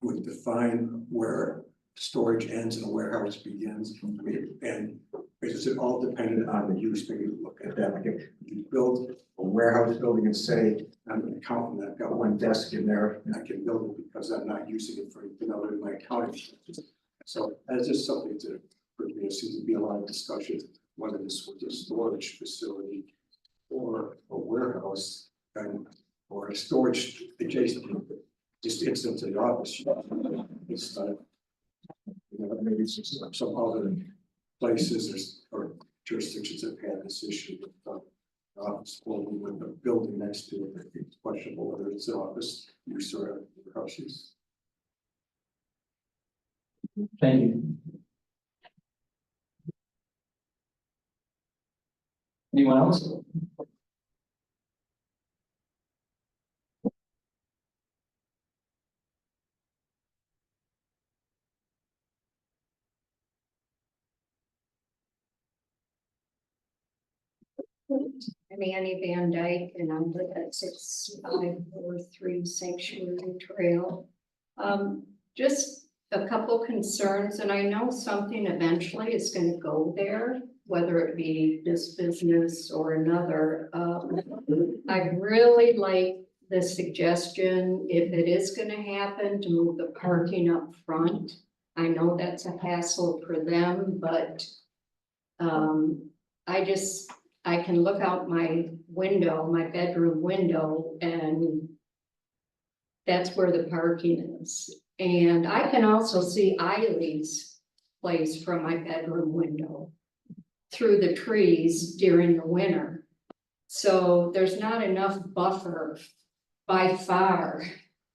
would define where storage ends and a warehouse begins? I mean, and is it all dependent on the use? Maybe look at that. Like if you build a warehouse building and say, I'm an accountant, I've got 1 desk in there and I can build it because I'm not using it for anything other than my accounting. So that's just something to, for me, there seems to be a lot of discussion, whether this was a storage facility or a warehouse or a storage adjacent, just instant to the office. It's maybe it's just some other places or jurisdictions have had this issue with office building with the building next to it. I think it's questionable whether it's an office use or a house use. Thank you. Anyone else? I'm Annie Van Dyke and I live at 6543 Sanctuary Trail. Just a couple concerns, and I know something eventually is going to go there, whether it be this business or another. I really like the suggestion, if it is going to happen, to move the parking up front. I know that's a hassle for them, but I can look out my window, my bedroom window, and that's where the parking is. And I can also see Eileen's place from my bedroom window through the trees during the winter. So there's not enough buffer by far.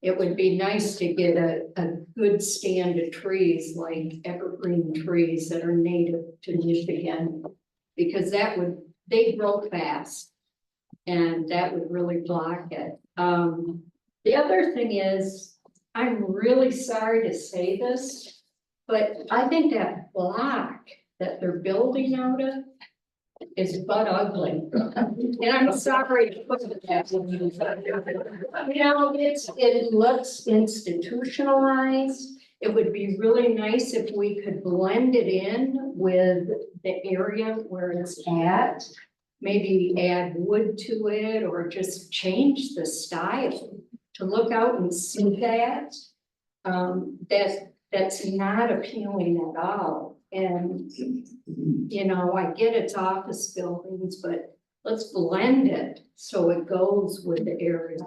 It would be nice to get a good stand of trees, like evergreen trees that are native to Michigan, because they grow fast and that would really block it. The other thing is, I'm really sorry to say this, but I think that block that they're building out of is butt ugly. And I'm sorry to put it that way. You know, it looks institutionalized. It would be really nice if we could blend it in with the area where it's at. Maybe add wood to it or just change the style to look out and see that. That's not appealing at all. And, you know, I get it's office buildings, but let's blend it so it goes with the area.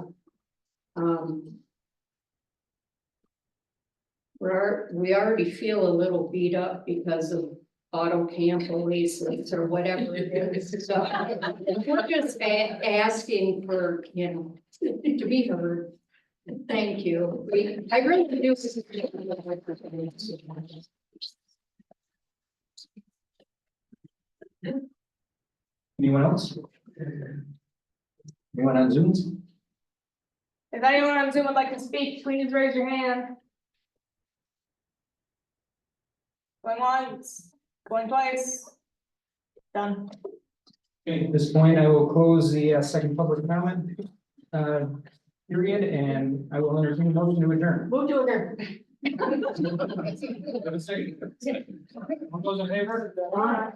We already feel a little beat up because of auto cancellations or whatever it is. So we're just asking for, you know, to be heard. Thank you. I really do. Anyone else? Anyone on Zoom? If anyone on Zoom would like to speak, please raise your hand. Going once, going twice. Done. Okay, at this point, I will close the second public comment period, and I will entertain a motion to adjourn. Move to adjourn. Have a second. All those in favor? Aye.